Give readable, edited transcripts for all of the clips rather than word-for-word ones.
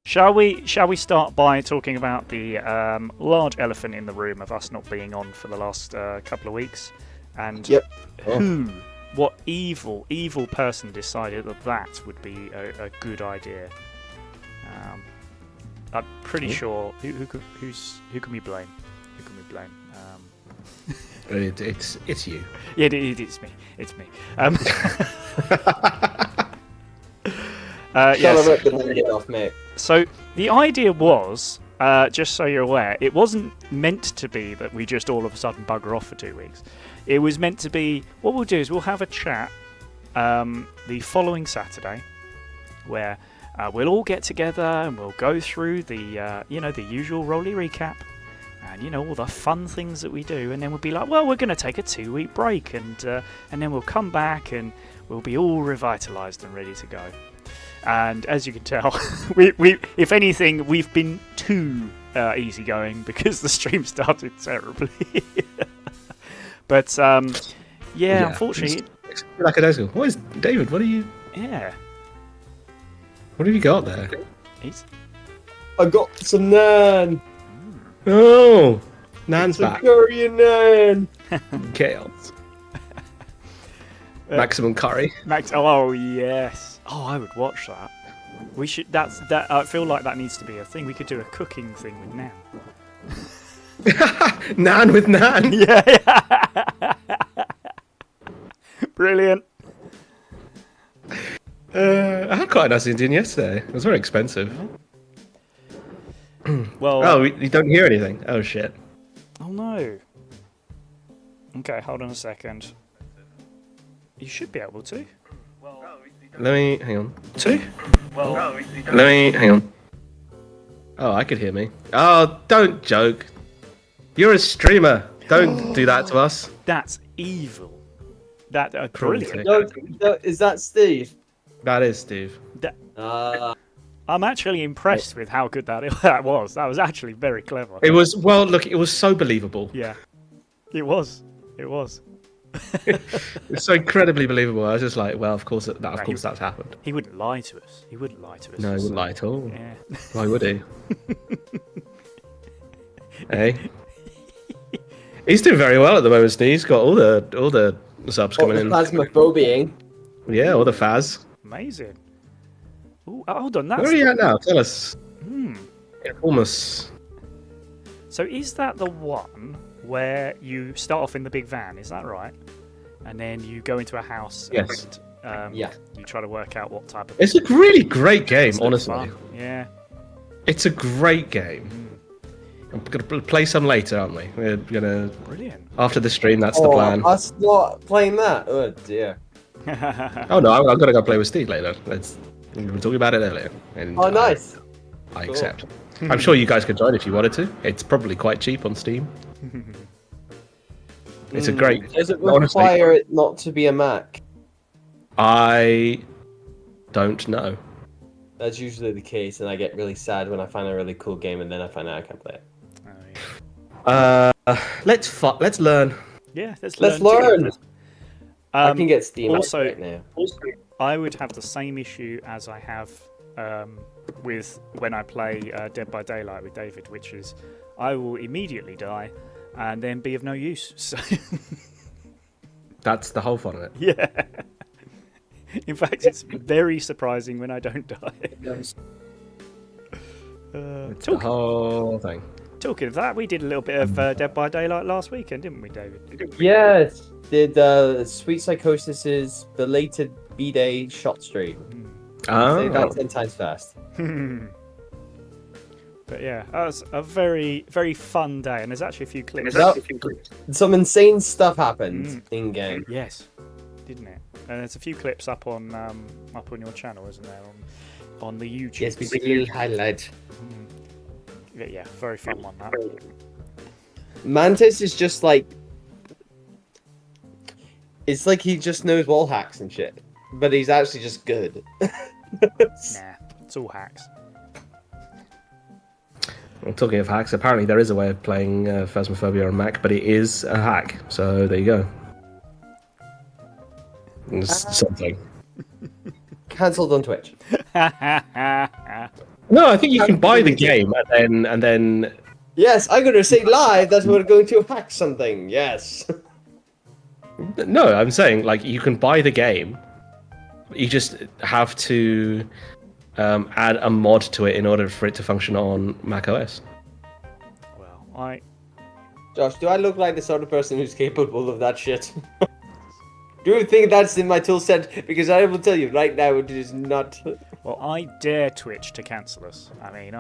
Shall we start by talking about the large elephant in the room of us not being on for the last couple of weeks, and what evil person decided that would be a good idea? I'm pretty sure who can we blame? Who can we blame? It's you. Yeah, it's me. It's me. Yes. Off, mate. So the idea was, just so you're aware, it wasn't meant to be that we just all of a sudden bugger off for 2 weeks. It was meant to be, what we'll do is we'll have a chat the following Saturday, where we'll all get together and we'll go through the the usual Rolly recap, and all the fun things that we do, and then we'll be like, well, we're going to take a 2-week break, and then we'll come back and we'll be all revitalised and ready to go. And as you can tell, we if anything, we've been too easygoing because the stream started terribly. But unfortunately, it's like a daisy. What is David? What are you? Yeah. What have you got there? I got some naan. Oh, Nan's back. Korean naan. Chaos. Maximum curry. Oh yes. Oh, I would watch that. We should. That. I feel like that needs to be a thing. We could do a cooking thing with Nan. Nan with Nan. Yeah. Brilliant. I had quite a nice Indian yesterday. It was very expensive. Well. You don't hear anything. Oh shit. Oh no. Okay, hold on a second. You should be able to. Let me hang on. Let me hang on. Oh, I could hear me. Oh, don't joke. You're a streamer. Don't do that to us. That's evil. That brilliant. No, is that Steve? That is Steve. I'm actually impressed with how good that was. That was actually very clever. It was it was so believable. Yeah, it was. It was. It's so incredibly believable. I was just like, well, of course that's happened. He wouldn't lie to us. No, he wouldn't lie at all. Yeah. Why would he? Hey, he's doing very well at the moment. Steve. He's got all the subs coming in. Phasmophobiaing. Yeah, all the Faz. Amazing. Ooh, hold on. Where are you at now? Tell us. Almost. So is that the one where you start off in the big van? Is that right? And then you go into a house. Yes. And, you try to work out what type of. It's a really great game, honestly. Fun. Yeah. It's a great game. I'm gonna play some later, aren't we? We're gonna. Brilliant. After the stream, that's the plan. Us not playing that. Oh dear. Oh no, I've got to go play with Steve later. We were talking about it earlier. And nice. I accept. I'm sure you guys could join if you wanted to. It's probably quite cheap on Steam. It's a great. Does it require it not to be a Mac? I don't know. That's usually the case, and I get really sad when I find a really cool game and then I find out I can't play it. Oh, yeah. Let's learn. Yeah, let's learn. I can get Steam also, right now. I would have the same issue as I have with when I play Dead by Daylight with David, which is I will immediately die and then be of no use. So that's the whole fun of it. Yeah. In fact, it's very surprising when I don't die. It's the whole thing. Talking of that, we did a little bit of Dead by Daylight last weekend, didn't we, David? Yes. Did Sweet Psychosis's belated B-Day shot stream. Oh. That's 10 times fast. But yeah, that was a very, very fun day, and there's actually a few clips. Some insane stuff happened in game. Yes, didn't it? And there's a few clips up on your channel, isn't there? On the YouTube. Yes, we did a little highlight. Yeah, very fun one. That. Mantis is just like. It's like he just knows wall hacks and shit, but he's actually just good. Nah, it's all hacks. Well, talking of hacks, apparently there is a way of playing Phasmophobia on Mac, but it is a hack. So there you go. It's something. Cancelled on Twitch. No, I think you can buy the game and then. Yes, I'm going to say live that we're going to hack something. Yes. No, I'm saying like you can buy the game. You just have to add a mod to it in order for it to function on macOS. Well, Josh, do I look like the sort of person who's capable of that shit? Do you think that's in my tool set? Because I will tell you right now, it is not. Well, I dare Twitch to cancel us. I mean,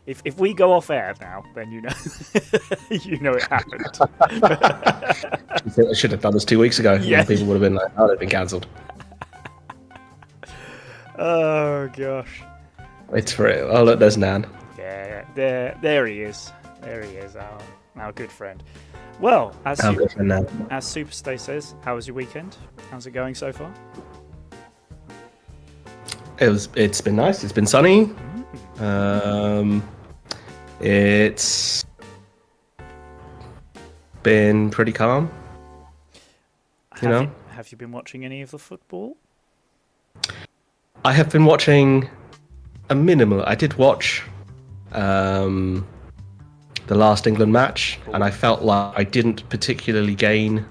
if we go off air now, then you know it happened. I should have done this 2 weeks ago. Yeah. People would have been like, "Oh, they've been cancelled." Oh gosh. It's for it. Oh look, there's Nan. Yeah, there he is. There he is, our good friend. Well, as Superstay says, how was your weekend? How's it going so far? It's been nice. It's been sunny. It's been pretty calm. Have you been watching any of the football? I have been watching a minimal. I did watch the last England match, and I felt like I didn't particularly gain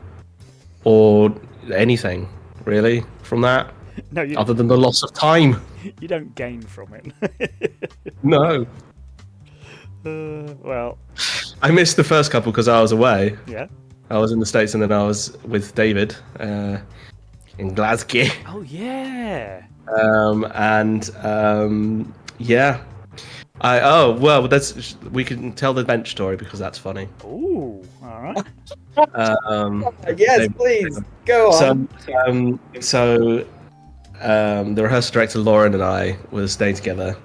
or anything really from that. No, other than the loss of time. You don't gain from it. No. Well, I missed the first couple because I was away. Yeah. I was in the States, and then I was with David in Glasgow. Oh yeah. Yeah. We can tell the bench story because that's funny. Ooh, all right. Yes, please go on. So, the rehearsal director Lauren and I were staying together,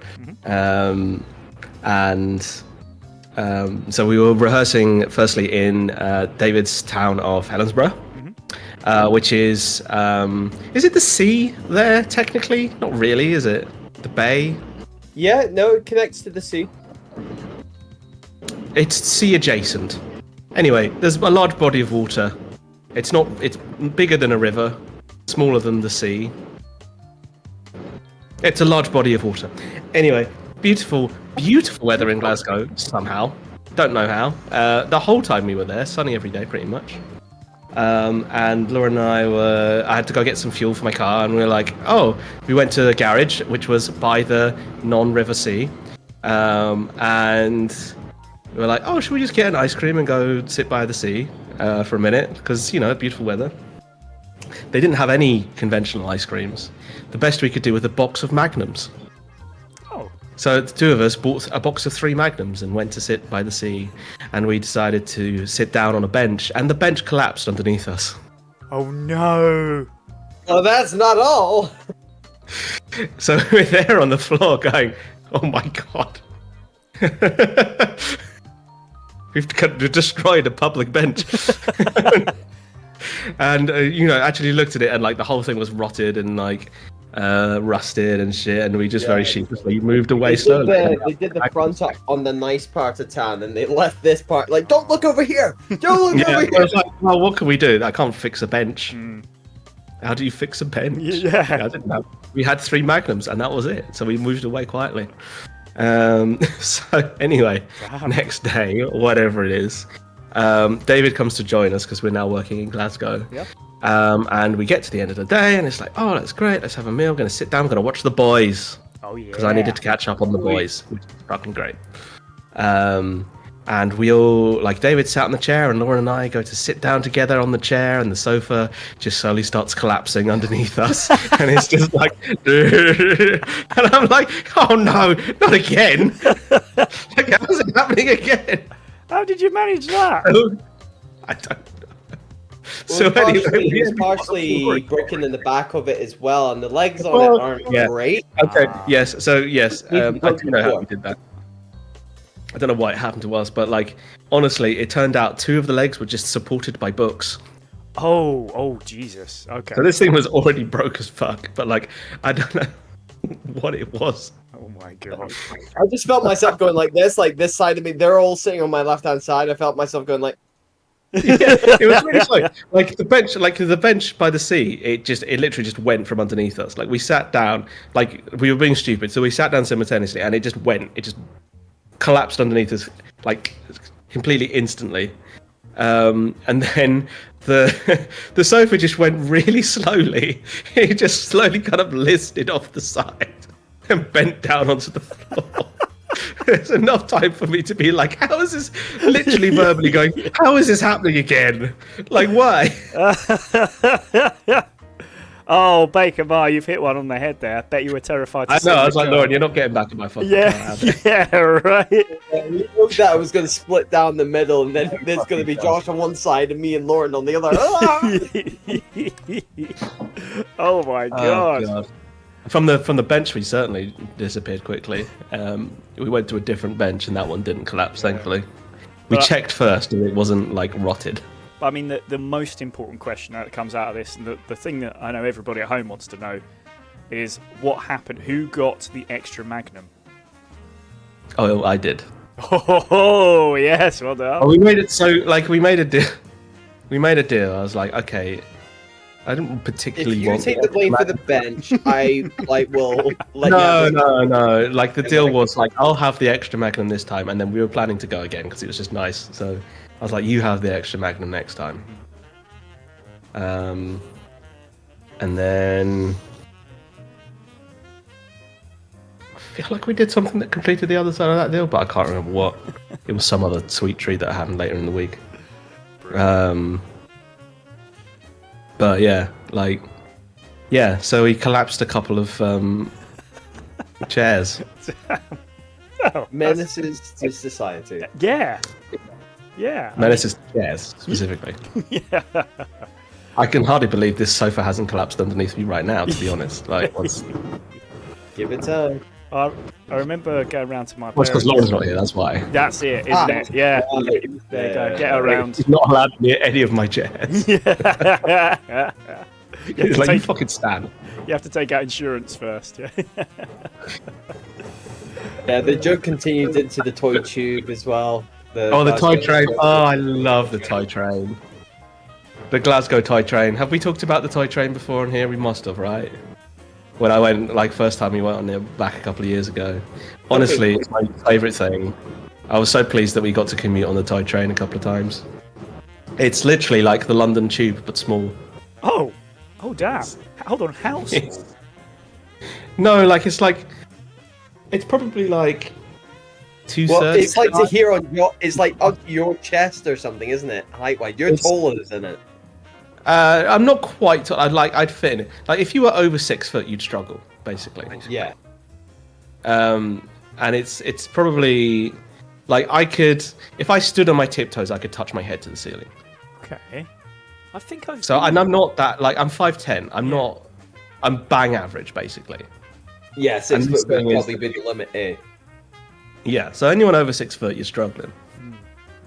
so we were rehearsing firstly in David's town of Helensburgh, which is it the sea there technically? Not really, is it? The bay? Yeah, no, it connects to the sea. It's sea adjacent. Anyway, there's a large body of water. It's bigger than a river, smaller than the sea. It's a large body of water. Anyway, beautiful weather in Glasgow, somehow. Don't know how. The whole time we were there, sunny every day pretty much. And Laura and I had to go get some fuel for my car, and we were like, we went to the garage, which was by the non-river sea. And we were like, should we just get an ice cream and go sit by the sea for a minute? Because, beautiful weather. They didn't have any conventional ice creams. The best we could do was a box of Magnums. Oh. So the two of us bought a box of 3 Magnums and went to sit by the sea, and we decided to sit down on a bench, and the bench collapsed underneath us. Oh no! Well, that's not all. So we're there on the floor going, oh my god. We've destroyed a public bench. And, actually looked at it, and, the whole thing was rotted and, rusted and shit, and we just very sheepishly moved away slowly. They did the front up on the nice part of town, and they left this part, don't look over here! Don't look over here! I was like, well, what can we do? I can't fix a bench. How do you fix a bench? Yeah. I didn't know. We had 3 Magnums, and that was it. So we moved away quietly. So anyway, next day, whatever it is, David comes to join us because we're now working in Glasgow. Yep. And we get to the end of the day, and it's like, that's great. Let's have a meal. I'm going to sit down. I'm going to watch The Boys. Oh yeah. Because I needed to catch up on The Boys, which is fucking great. And we all, David sat in the chair, and Laura and I go to sit down together on the chair, and the sofa just slowly starts collapsing underneath us. And it's just like, and I'm like, oh no, not again. How's it happening again? How did you manage that? I don't know. So it's partially broken in the back of it as well, and the legs on it aren't great. Okay, yes. So, yes, I do know how we did that. I don't know why it happened to us, but honestly, it turned out 2 of the legs were just supported by books. Oh, Jesus. Okay. So this thing was already broke as fuck, but I don't know what it was. Oh my god. I just felt myself going like this side of me. They're all sitting on my left-hand side. I felt myself going like. Yeah, it was really slow. Like the bench by the sea, it literally just went from underneath us. Like we sat down, like we were being stupid, so we sat down simultaneously, and it just collapsed underneath us, like completely instantly. And then the sofa just went really slowly. It just slowly kind of listed off the side and bent down onto the floor. There's enough time for me to be like, how is this? Literally verbally going, how is this happening again? Like, why? Oh, Baker Mar, you've hit one on the head there. I bet you were terrified. I know. I was like, Lauren, you're not getting back in my fucking car. Yeah, right. You looked that I was going to split down the middle, and then there's going to be Josh on one side and me and Lauren on the other. Oh my god. Oh, God. From the bench, we certainly disappeared quickly. We went to a different bench, and that one didn't collapse, thankfully. We checked first, and it wasn't like rotted. I mean, the most important question that comes out of this, and the thing that I know everybody at home wants to know, is what happened? Who got the extra magnum? Oh, I did. Oh, yes, well done. Oh, we made it so, like, we made a deal. We made a deal. I was like, okay, I don't particularly want... If you take the blame for the bench, I, will let you... No. Like, the deal was, like, I'll have the extra magnum this time, and then we were planning to go again, because it was just nice, so... I was like, you have the extra magnum next time. And then... I feel like we did something that completed the other side of that deal, but I can't remember what. It was some other sweet treat that happened later in the week. But yeah, like... Yeah, so he collapsed a couple of chairs. Menaces to society. Yeah. Yeah. Menaces to chairs, specifically. Yeah. I can hardly believe this sofa hasn't collapsed underneath me right now, to be honest. Like, Give it time. I remember going around to my Well, it's because parents. Lauren's not here, that's why. That's it, isn't it? Yeah. There you go. Get around. He's not allowed near any of my chairs. Yeah. He's like, you fucking stand. You have to take out insurance first. Yeah. Yeah, the joke continued into the toy tube as well. The toy train. Oh, I love the toy train. The Glasgow toy train. Have we talked about the toy train before on here? We must have, right? When I went, like, first time we went on there back a couple of years ago. Honestly, it's my favourite thing. I was so pleased that we got to commute on the toy train a couple of times. It's literally like the London Tube, but small. Oh, damn. Hold on, house? No, like, it's probably like 2/3. Well, it's like to hear on your, it's like up your chest or something, isn't it? Height-wise, you're taller than it. I'm not quite. I'd fit in it. Like, if you were over 6 foot, you'd struggle, basically. Yeah. And it's probably like I could, if I stood on my tiptoes, I could touch my head to the ceiling. Okay. I think I've. So, and I'm not that, like, I'm 5'10". I'm bang average, basically. Yeah, 6 And this foot would thing is- probably be the limit, eh? Yeah, so anyone over 6 foot, you're struggling.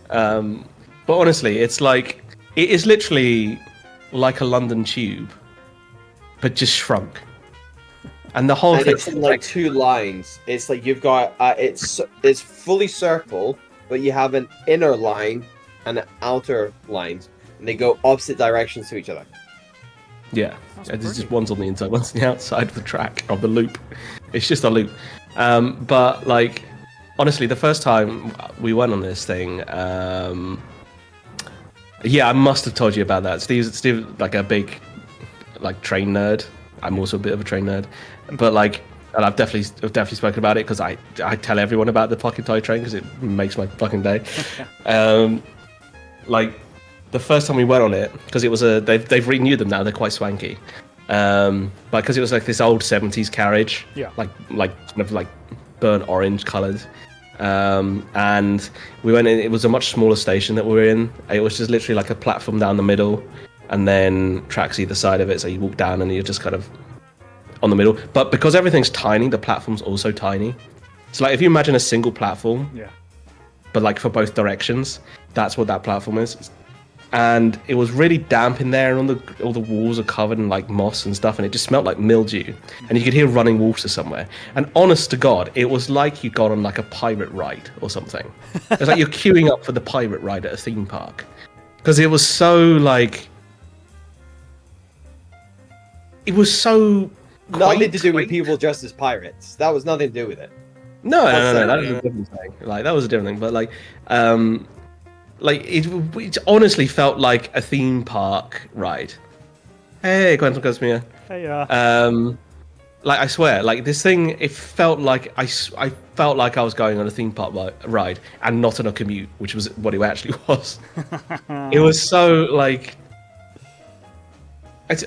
But honestly, it is literally like a London Tube, but just shrunk. And the whole And thing, it's in like two lines. It's like you've got it's fully circle, but you have an inner line and an outer line, and they go opposite directions to each other. yeah, there's just one's on the inside, one's on the outside of the track, of the loop. It's just a loop. But like, honestly, the first time we went on this thing, yeah, I must have told you about that. Steve's like a big, like, train nerd. I'm also a bit of a train nerd, but like, and I've definitely spoken about it because I tell everyone about the fucking toy train because it makes my fucking day. Like, the first time we went on it, because it was they've renewed them now. They're quite swanky, but because it was like this old 70s carriage, Yeah. like kind of like burnt orange coloured. And we went in. It was a much smaller station that we were in. It was just literally like a platform down the middle, and then tracks either side of it. So you walk down and you're just kind of on the middle. But because everything's tiny, the platform's also tiny. So like, if you imagine a single platform, Yeah. but like for both directions, that's what that platform is. And it was really damp in there, and all the walls are covered in like moss and stuff, and it just smelled like mildew. And you could hear running water somewhere. And honest to God, it was like you'd gone on like a pirate ride or something. It's like you're queuing up for the pirate ride at a theme park. because it was so like. It was so. Nothing to do with people dressed as pirates. That was nothing to do with it. No, that was a different thing. Like that was a different thing, but it honestly felt like a theme park ride. Hey, Quantum Cosmia. Hey, like I swear, like this thing, it felt like I felt like I was going on a theme park ride and not on a commute, which was what it actually was. It was so like,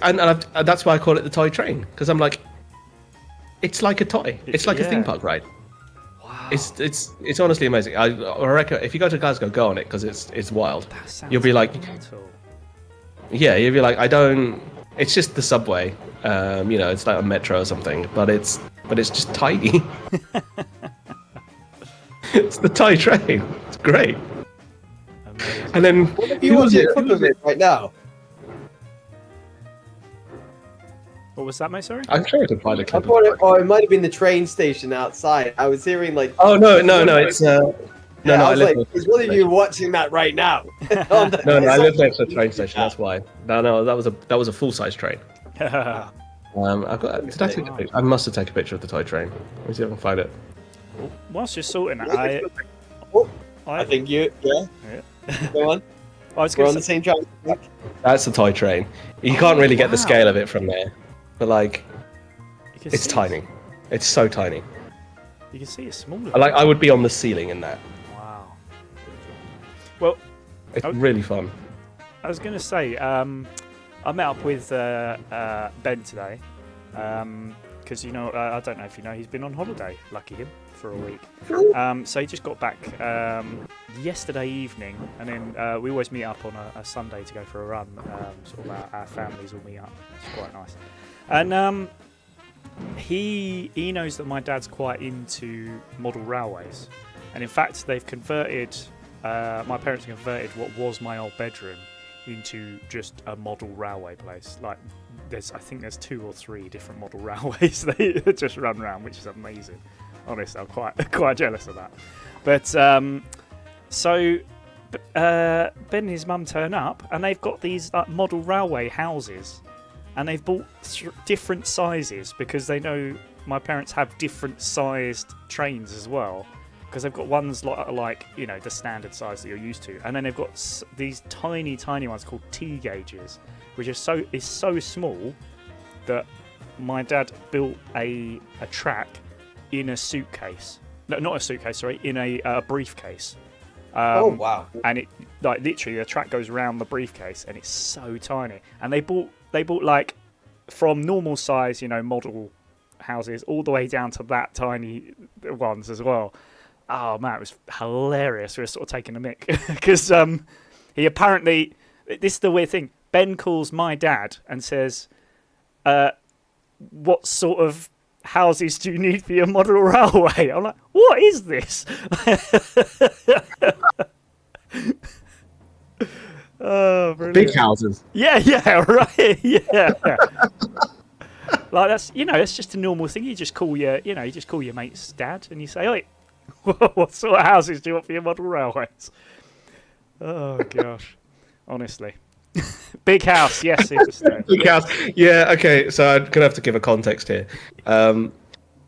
and that's why I call it the toy train, because I'm like, it's like a toy. It's like a theme park ride. Wow. It's honestly amazing. I reckon if you go to Glasgow, go on it because it's wild. You'll be like, yeah, you'll be like, I don't. It's just the subway. It's like a metro or something, but it's just tiny. It's the toy train. It's great. Amazing. And then what if you want to clip of it right now? What was that, mate? Sorry. I'm sure I can find a clip. It might have been the train station outside. I was hearing like. Oh no! It's I was like, is one of you watching that right now? No, I live next to the train station. That's why. No, that was a full size train. I've got. Did I take a picture? I must have taken a picture of the toy train. Let me see if I can find it. Whilst you're sorting it, I think you. Yeah. Go on. We're on the same train. That's the toy train. You can't really get the scale of it from there, but like, it's tiny. It's so tiny. You can see it's smaller. I would be on the ceiling in that. Wow. Well, it's really fun. I was going to say, I met up with Ben today, because I don't know if you know, he's been on holiday. Lucky him, for a week. So he just got back yesterday evening, and then we always meet up on a Sunday to go for a run. Sort of our families all meet up. It's quite nice. And he knows that my dad's quite into model railways, and in fact they've converted. My parents converted what was my old bedroom into just a model railway place. Like I think there's 2 or 3 different model railways they just run around, which is amazing. Honestly, I'm quite jealous of that. But so Ben and his mum turn up, and they've got these like model railway houses, and they've bought different sizes because they know my parents have different sized trains as well. Because they've got ones like the standard size that you're used to, and then they've got these tiny ones called T gauges, which is so small that my dad built a track in a suitcase. No, not a suitcase. Sorry, in a briefcase. Oh wow! And it literally the track goes around the briefcase, and it's so tiny. And they bought like from normal size, model houses, all the way down to that tiny ones as well. Oh man, it was hilarious. We were sort of taking a mick because he apparently. This is the weird thing. Ben calls my dad and says, "What sort of houses do you need for your model railway?" I'm like, "What is this?" Oh, brilliant. Big houses. Yeah, right. Yeah. Like that's it's just a normal thing. You just call your mate's dad and you say, "Oi, what sort of houses do you want for your model railways?" Oh gosh, honestly, big house, yes, big house, yeah. Okay, so I'm gonna have to give a context here.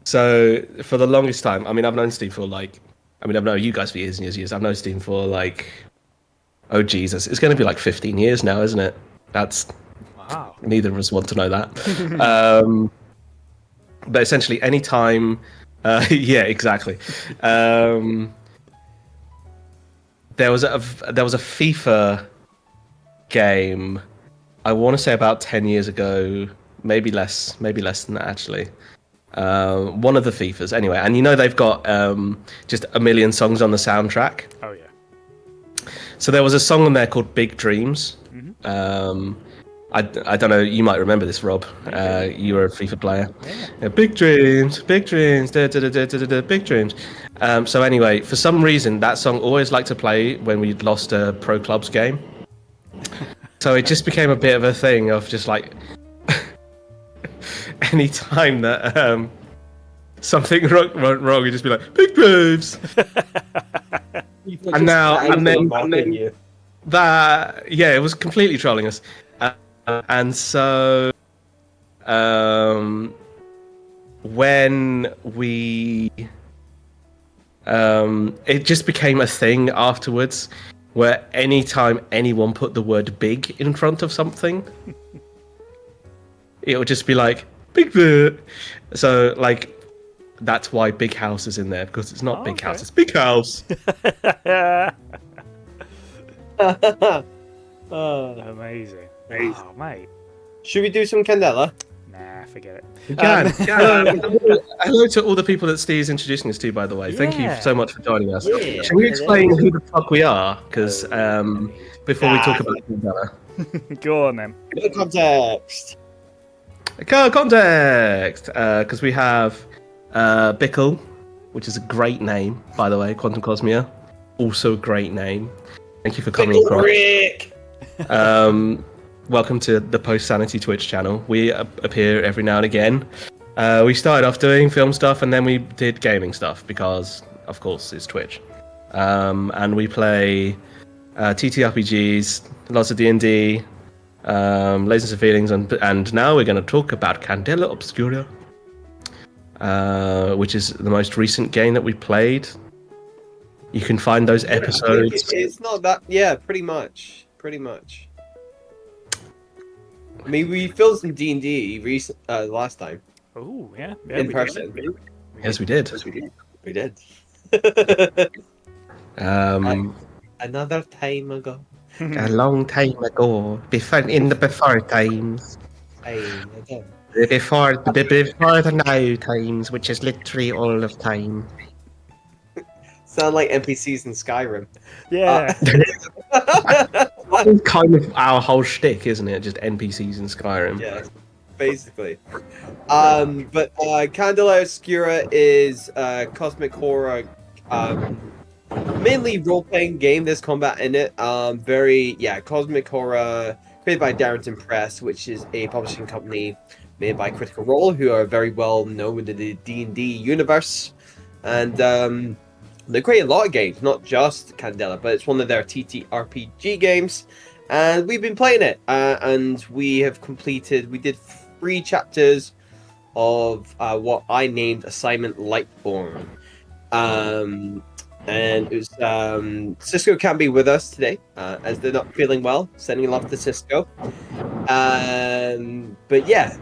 So for the longest time, I mean, I've known Steve for I've known you guys for years and years and years. I've known Steve for oh Jesus, it's gonna be 15 years now, isn't it? That's wow. Neither of us want to know that. But essentially, any time. Yeah, exactly. There was a FIFA game. I want to say about 10 years ago, maybe less than that actually. One of the FIFAs, anyway. And they've got just a million songs on the soundtrack. Oh yeah. So there was a song on there called "Big Dreams." Mm-hmm. I don't know, you might remember this, Rob. You were a FIFA player. Yeah, big dreams, big dreams, big dreams. So anyway, for some reason, that song always liked to play when we lost a pro clubs game. So it just became a bit of a thing of just any time that something went wrong, you'd just be like, big dreams. And then it was completely trolling us, and so when we it just became a thing afterwards, where anytime anyone put the word "big" in front of something, it would just be like "big." So like. That's why Big House is in there, because it's not Big House, it's Big House. Amazing. Oh, mate. Should we do some Candela? Nah, forget it. You can. Hello to all the people that Steve's introducing us to, by the way. Thank you so much for joining us. Yeah. Can we explain who the fuck we are? Because before we talk about Candela. Go on then. No context. Context! Because we have Bickle, which is a great name, by the way, Quantum Cosmia. Also a great name. Thank you for coming across. Rick! Welcome to the Post Sanity Twitch channel. We appear every now and again. We started off doing film stuff, and then we did gaming stuff, because, of course, it's Twitch. And we play TTRPGs, lots of D&D, Lasers and Feelings, and now we're going to talk about Candela Obscura. Which is the most recent game that we played. You can find those episodes. It's not that. Yeah, pretty much. I mean, we filmed some D&D last time. Oh, yeah. In person. Yes, we did. We did. Another time ago. A long time ago, before times. Before the now times, which is literally all of time. Sound like NPCs in Skyrim. Yeah. That's kind of our whole shtick, isn't it? Just NPCs in Skyrim. Yeah, basically. But Candela Obscura is a cosmic horror, mainly role-playing game. There's combat in it. Cosmic horror, created by Darrington Press, which is a publishing company made by Critical Role, who are very well known in the D&D universe. And they create a lot of games, not just Candela, but it's one of their TTRPG games. And we've been playing it, and we did 3 chapters of what I named Assignment Lightborn. And it was, Cisco can't be with us today, as they're not feeling well. Sending love to Cisco. But yeah,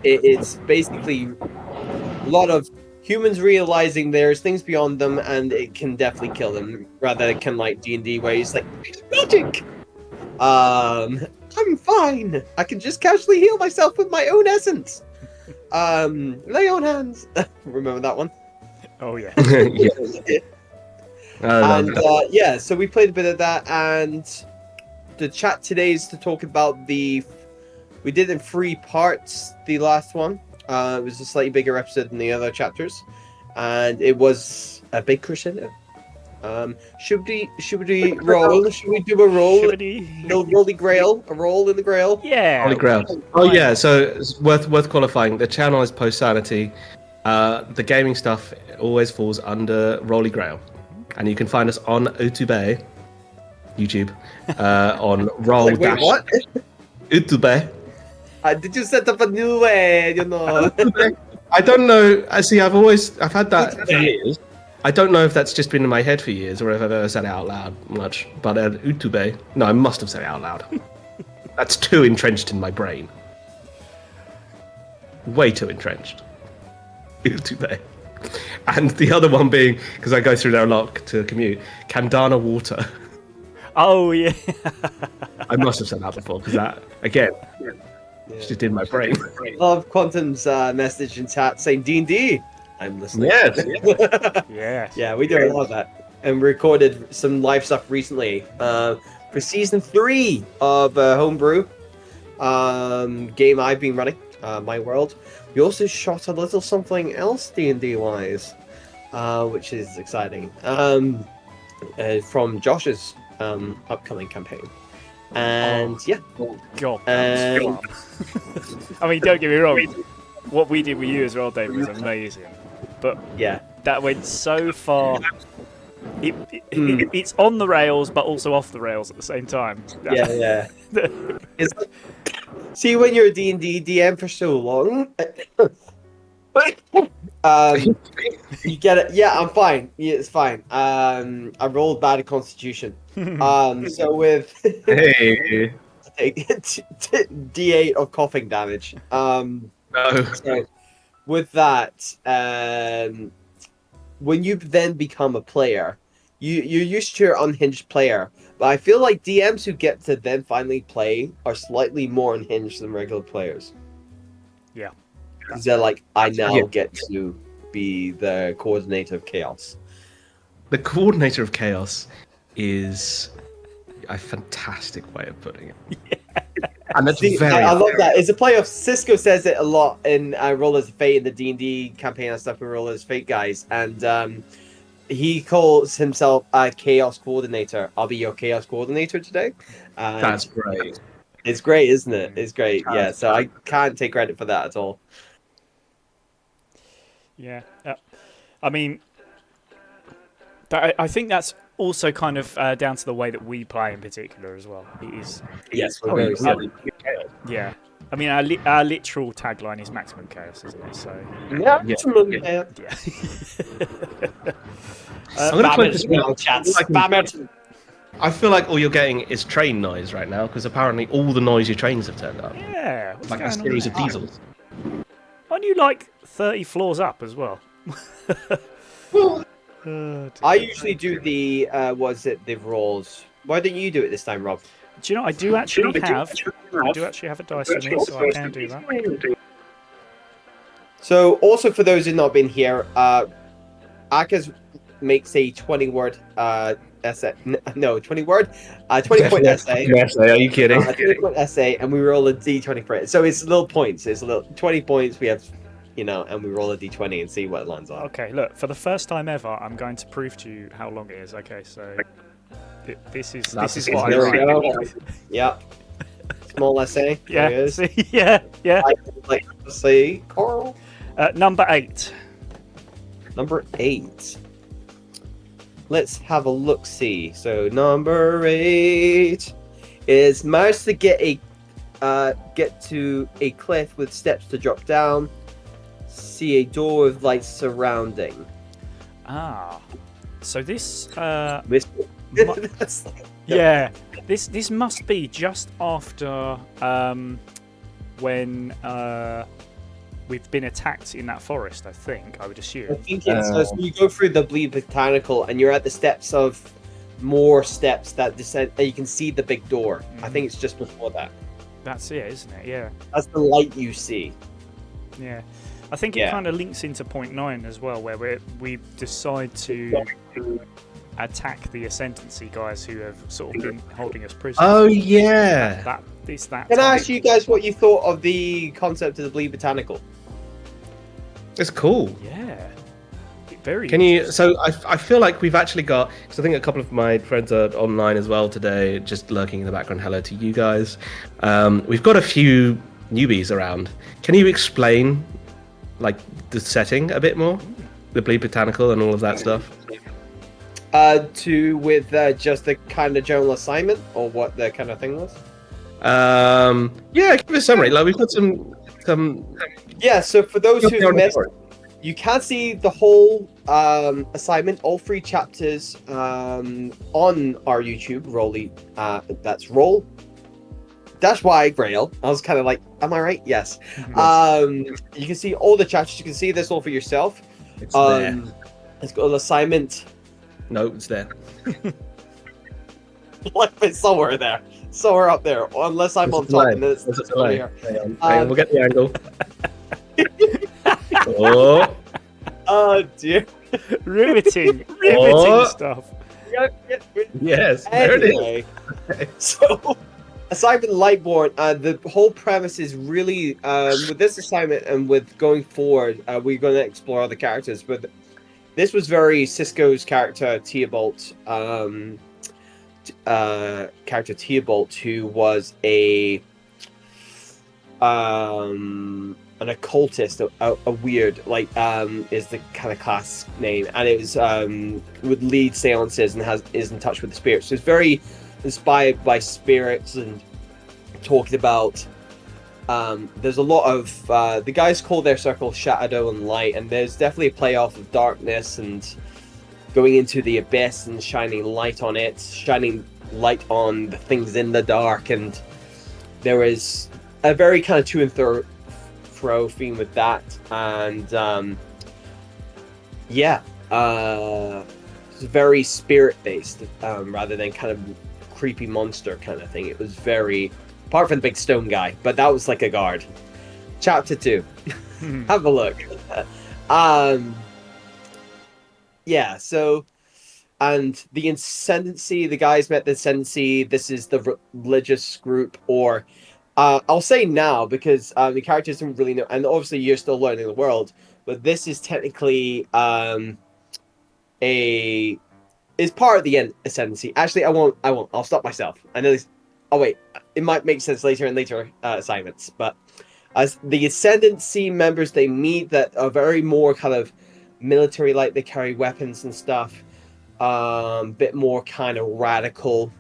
it's basically a lot of humans realizing there's things beyond them, and it can definitely kill them. Rather than like D&D, where it's like, it's magic. I'm fine. I can just casually heal myself with my own essence. Lay on hands. Remember that one? Oh yeah. Yeah. So we played a bit of that, and the chat today is to talk about we did it in 3 parts. The last one, it was a slightly bigger episode than the other chapters, and it was a big crescendo. Should we roll? Should we do a roll? No, Holy Grail. A roll in the Grail. Yeah. Holy Grail. Oh yeah. So it's worth qualifying. The channel is Post Sanity. The gaming stuff always falls under Holy Grail, and you can find us on YouTube. On Roll. Like, wait, what? YouTube. Did you set up a new way? You know. I don't know. See, I've had that for years. I don't know if that's just been in my head for years, or if I've ever said it out loud much. But YouTube. No, I must have said it out loud. That's too entrenched in my brain. Way too entrenched. YouTube. And the other one being, because I go through there a lot to commute, Candana Water. Oh yeah. I must have said that before, because that, again, it's just in my brain. Love Quantum's message in chat saying D&D. I'm listening. Yes. Yes. Yeah, we do a lot of that. And we recorded some live stuff recently for season 3 of Homebrew game I've been running, My World. We also shot a little something else D&D wise, which is exciting, from Josh's upcoming campaign. And God. I mean, don't get me wrong. What we did with you as well, David, was amazing. But yeah, that went so far. it's on the rails, but also off the rails at the same time. Yeah. It's like, see, when you're a D&D DM for so long, you get it. Yeah, I'm fine. Yeah, it's fine. I rolled bad at Constitution. So with Hey. D8 of coughing damage. No. So with that, when you then become a player, you're used to your unhinged player. But I feel like DMs who get to then finally play are slightly more unhinged than regular players. Yeah. Because they're like, I now get to be the coordinator of chaos. The coordinator of chaos is a fantastic way of putting it. And that's I love that. It's a playoff. Cisco says it a lot in Rollers of Fate in the D&D campaign and stuff with Rollers of Fate guys. And he calls himself a chaos coordinator. I'll be your chaos coordinator today. That's great. It's great, isn't it? It's great. Yeah, so I can't take credit for that at all. Yeah. I mean, I think that's also kind of down to the way that we play in particular as well. It is. Yes, we're very silly. Yeah. I mean, our literal tagline is maximum chaos, isn't it? So. Yeah. Yeah. I'm gonna play this now, chats. Spam it. I feel like all you're getting is train noise right now, because apparently all the noisy trains have turned up. Yeah. What's Like a going on series of there? diesels. Aren't you like 30 floors up as well? I usually do the the rolls. Why don't you do it this time, Rob? Do you know? I do actually have a dice with me, so I can do that. So, also for those who've not been here, Aka's makes a 20-word essay. No, 20-word, 20-point essay. Are you kidding? 20-point essay, and we roll a d20 for it. So it's little points. It's a little 20 points. We have, and we roll a d20 and see what it lands on. Okay, look, for the first time ever, I'm going to prove to you how long it is. Okay, so this is what I There we write. go. Yep. Small essay. Yeah. There it is. See? Yeah. Like to say, Carl. Number 8. Number 8. Let's have a look. See. So number 8 is manage to get to a cliff with steps to drop down. See a door with lights surrounding. So this. That's like, Yeah. This must be just after when we've been attacked in that forest. I think I would I assume. think it's so you go through the Bleed Botanical and you're at the steps of more steps that descend, and you can see the big door. I think it's just before that. That's it, isn't it? Yeah. That's the light you see. Yeah. I think it kind of links into point 9 as well, where we decide to attack the Ascendancy guys who have sort of been holding us prisoners. Oh yeah. Can I ask you guys what you thought of the concept of the Bleed Botanical? It's cool. Yeah. Very. Can you? So I feel like we've actually got. Because I think a couple of my friends are online as well today, just lurking in the background. Hello to you guys. We've got a few newbies around. Can you explain, like, the setting a bit more, the Bleed Botanical and all of that stuff? Just the kind of general assignment, or what the kind of thing was? Yeah, give a summary. Like, we've got some. Yeah. So for those who missed, you can see the whole assignment, all 3 chapters, on our YouTube. That's roll. That's why Grail. I was kind of like, am I right? Yes. You can see all the chapters. You can see this all for yourself. It's there. It's got an assignment. No, it's there. Like it's somewhere there, somewhere up there. Unless I'm on top, and then it's over here. Hang on, we'll get the angle. Oh dear. riveting stuff. Yes, there it is. Anyway, so assignment Lightborn. The whole premise is really with this assignment and with going forward, we're going to explore other characters. But this was very Cisco's character Theobald. Character Theobald, who was a occultist, a weird is the kind of class name, and it was would lead seances and is in touch with the spirits. So it's very inspired by spirits and talking about. There's a lot of the guys call their circle shadow and light, and there's definitely a play off of darkness and going into the abyss and shining light on it, shining light on the things in the dark, and there is a very kind of to and fro theme with that, and it's very spirit based rather than kind of creepy monster kind of thing. It was very, apart from the big stone guy, but that was like a guard. Chapter 2. Have a look. So, and the Ascendancy, the guys met the Ascendancy. This is the religious group, or I'll say now because the characters don't really know, and obviously you're still learning the world, but this is technically is part of the Ascendancy. Actually, I won't. I'll stop myself. I know this. Oh wait, it might make sense later in later assignments, but as the Ascendancy members they meet that are very more kind of military, like they carry weapons and stuff, bit more kind of radical.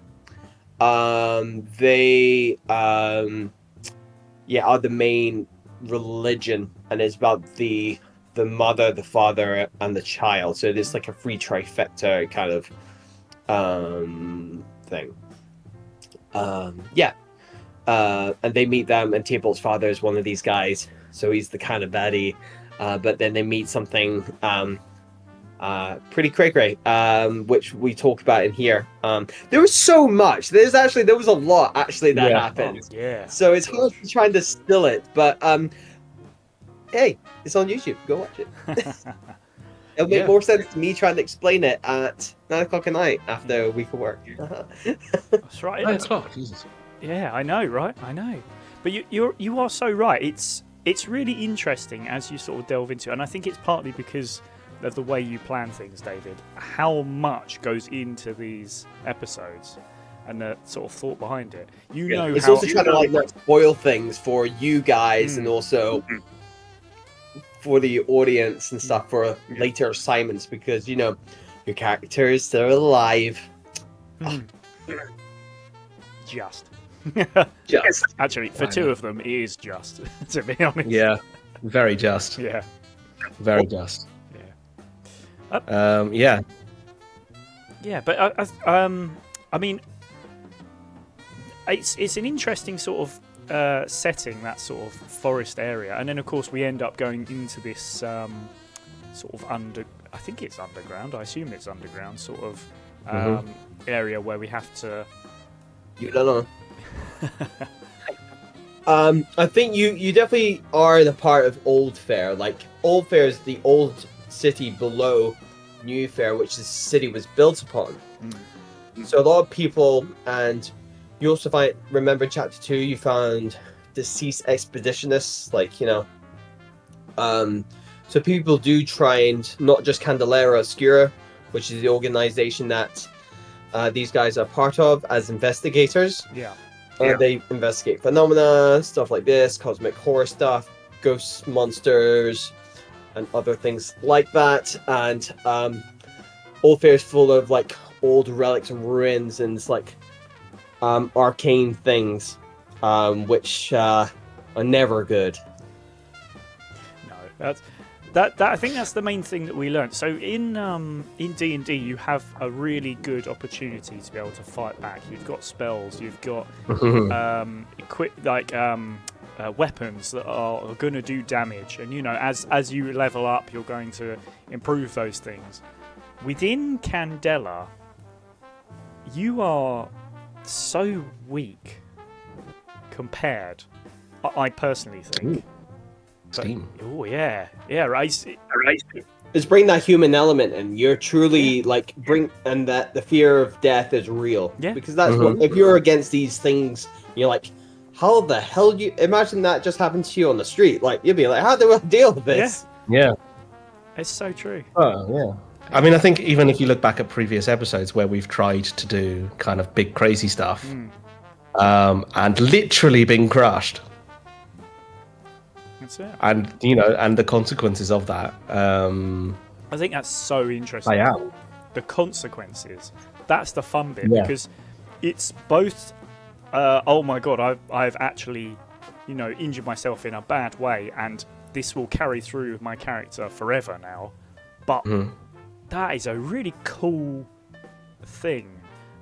They are the main religion, and it's about the mother, the father, and the child. So there's like a free trifecta kind of thing. And they meet them, and Tabolt's father is one of these guys, so he's the kind of baddie. But then they meet something pretty cray-cray, which we talk about in here. There was so much. There was a lot actually that happened. Oh, yeah. So it's hard to try and distill it, but hey, it's on YouTube. Go watch it. It'll make more sense to me trying to explain it at 9 o'clock at night after a week of work. That's right. 9 o'clock, Jesus. Yeah, I know, right? I know. But you are so right. It's really interesting as you sort of delve into it, and I think it's partly because of the way you plan things, David. How much goes into these episodes and the sort of thought behind it. It's also trying to not spoil things for you guys and also for the audience and stuff for later assignments, because your characters, they're alive. Just. Actually, for two of them, it is just, to be honest. Yeah, very just. Yeah. Very just. Yeah. Yeah, but I mean, it's an interesting sort of setting, that sort of forest area, and then of course we end up going into this sort of I think it's underground. I assume it's underground sort of area where we have to. You don't know. I think you definitely are the part of Old Fair. Like Old Fair is the old city below New Fair, which the city was built upon. So a lot of people, and you also remember chapter 2, you found deceased expeditionists, so people do try and not just Candela Obscura, which is the organization that these guys are part of as investigators. They investigate phenomena, stuff like this, cosmic horror stuff, ghosts, monsters, and other things like that. And Old Fair is full of old relics and ruins and arcane things, which are never good. No, that I think that's the main thing that we learned. So in D&D, you have a really good opportunity to be able to fight back. You've got spells, you've got weapons that are going to do damage, and as you level up, you're going to improve those things. Within Candela, you are so weak compared. I personally think. Steam. Oh yeah, right. Just bring that human element, and you're truly and that the fear of death is real. Yeah. Because that's what, if you're against these things, you're like, how the hell do you imagine that just happened to you on the street? You'd be like, how do I deal with this? Yeah. It's so true. Oh yeah. I mean, I think even if you look back at previous episodes where we've tried to do kind of big crazy stuff, and literally been crushed. That's it. And and the consequences of that. I think that's so interesting. I am. The consequences. That's the fun bit Yeah. because it's both. Oh my god! I've actually, injured myself in a bad way, and this will carry through with my character forever now. But that is a really cool thing,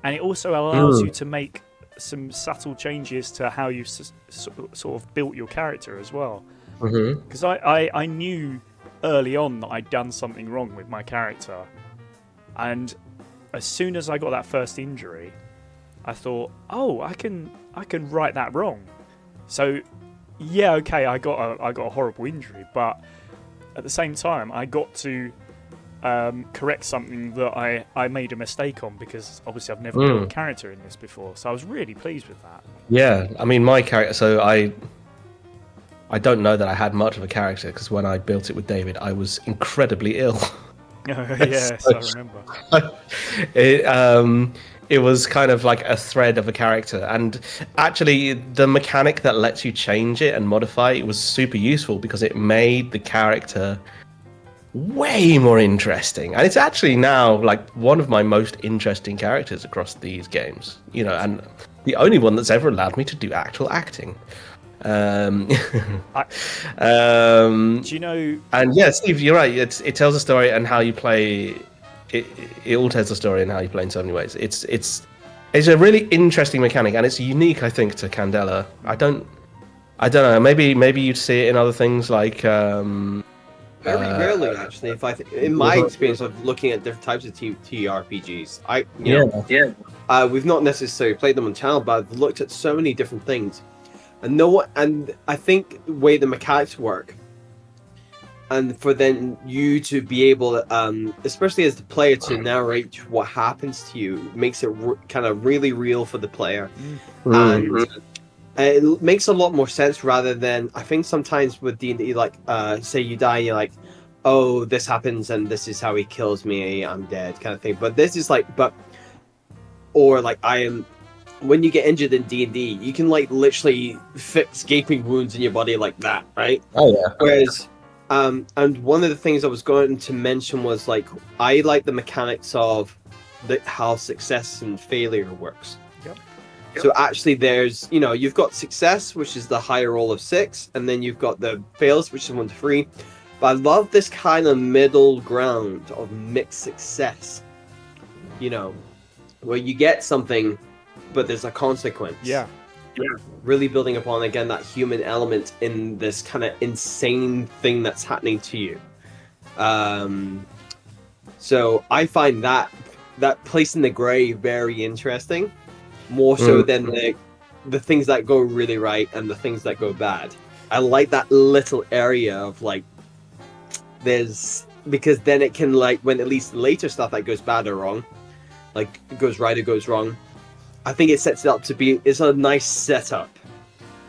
and it also allows you to make some subtle changes to how you've sort of built your character as well. Because I knew early on that I'd done something wrong with my character, and as soon as I got that first injury, I thought, oh, I can right that wrong. So yeah, okay, I got a horrible injury, but at the same time I got to correct something that I made a mistake on, because obviously I've never built a character in this before, so I was really pleased with that. Yeah, I mean, my character. So I don't know that I had much of a character, because when I built it with David, I was incredibly ill. Yes, I remember. It was kind of like a thread of a character, and actually the mechanic that lets you change it and modify it was super useful, because it made the character way more interesting, and it's actually now like one of my most interesting characters across these games, and the only one that's ever allowed me to do actual acting. Do you know? And yeah, Steve, you're right. It tells a story, and how you play. It all tells a story and how you play in so many ways. It's a really interesting mechanic, and it's unique, I think, to Candela. I don't know. Maybe you'd see it in other things like. Very rarely, actually. In my experience of looking at different types of TTRPGs, we've not necessarily played them on channel, but I've looked at so many different things, and I think the way the mechanics work, and for then you to be able to, especially as the player, to narrate what happens to you, makes it kind of really real for the player, and it makes a lot more sense, rather than, I think sometimes with D&D, like, say you die, you're like, oh, this happens and this is how he kills me, I'm dead, kind of thing. But this is like, when you get injured in D&D, you can like literally fix gaping wounds in your body like that, right? Oh yeah. Whereas, and one of the things I was going to mention was like, I like the mechanics of how success and failure works. So actually there's, you've got success, which is the higher roll of 6, and then you've got the fails, which is 1 to 3. But I love this kind of middle ground of mixed success, where you get something, but there's a consequence. Yeah. Really building upon, again, that human element in this kind of insane thing that's happening to you. So I find that place in the gray very interesting. More so than the things that go really right and the things that go bad. I like that little area of like, because then it can, like, when at least later stuff that goes bad or wrong, like it goes right or goes wrong, I think it sets it up to be, it's a nice setup.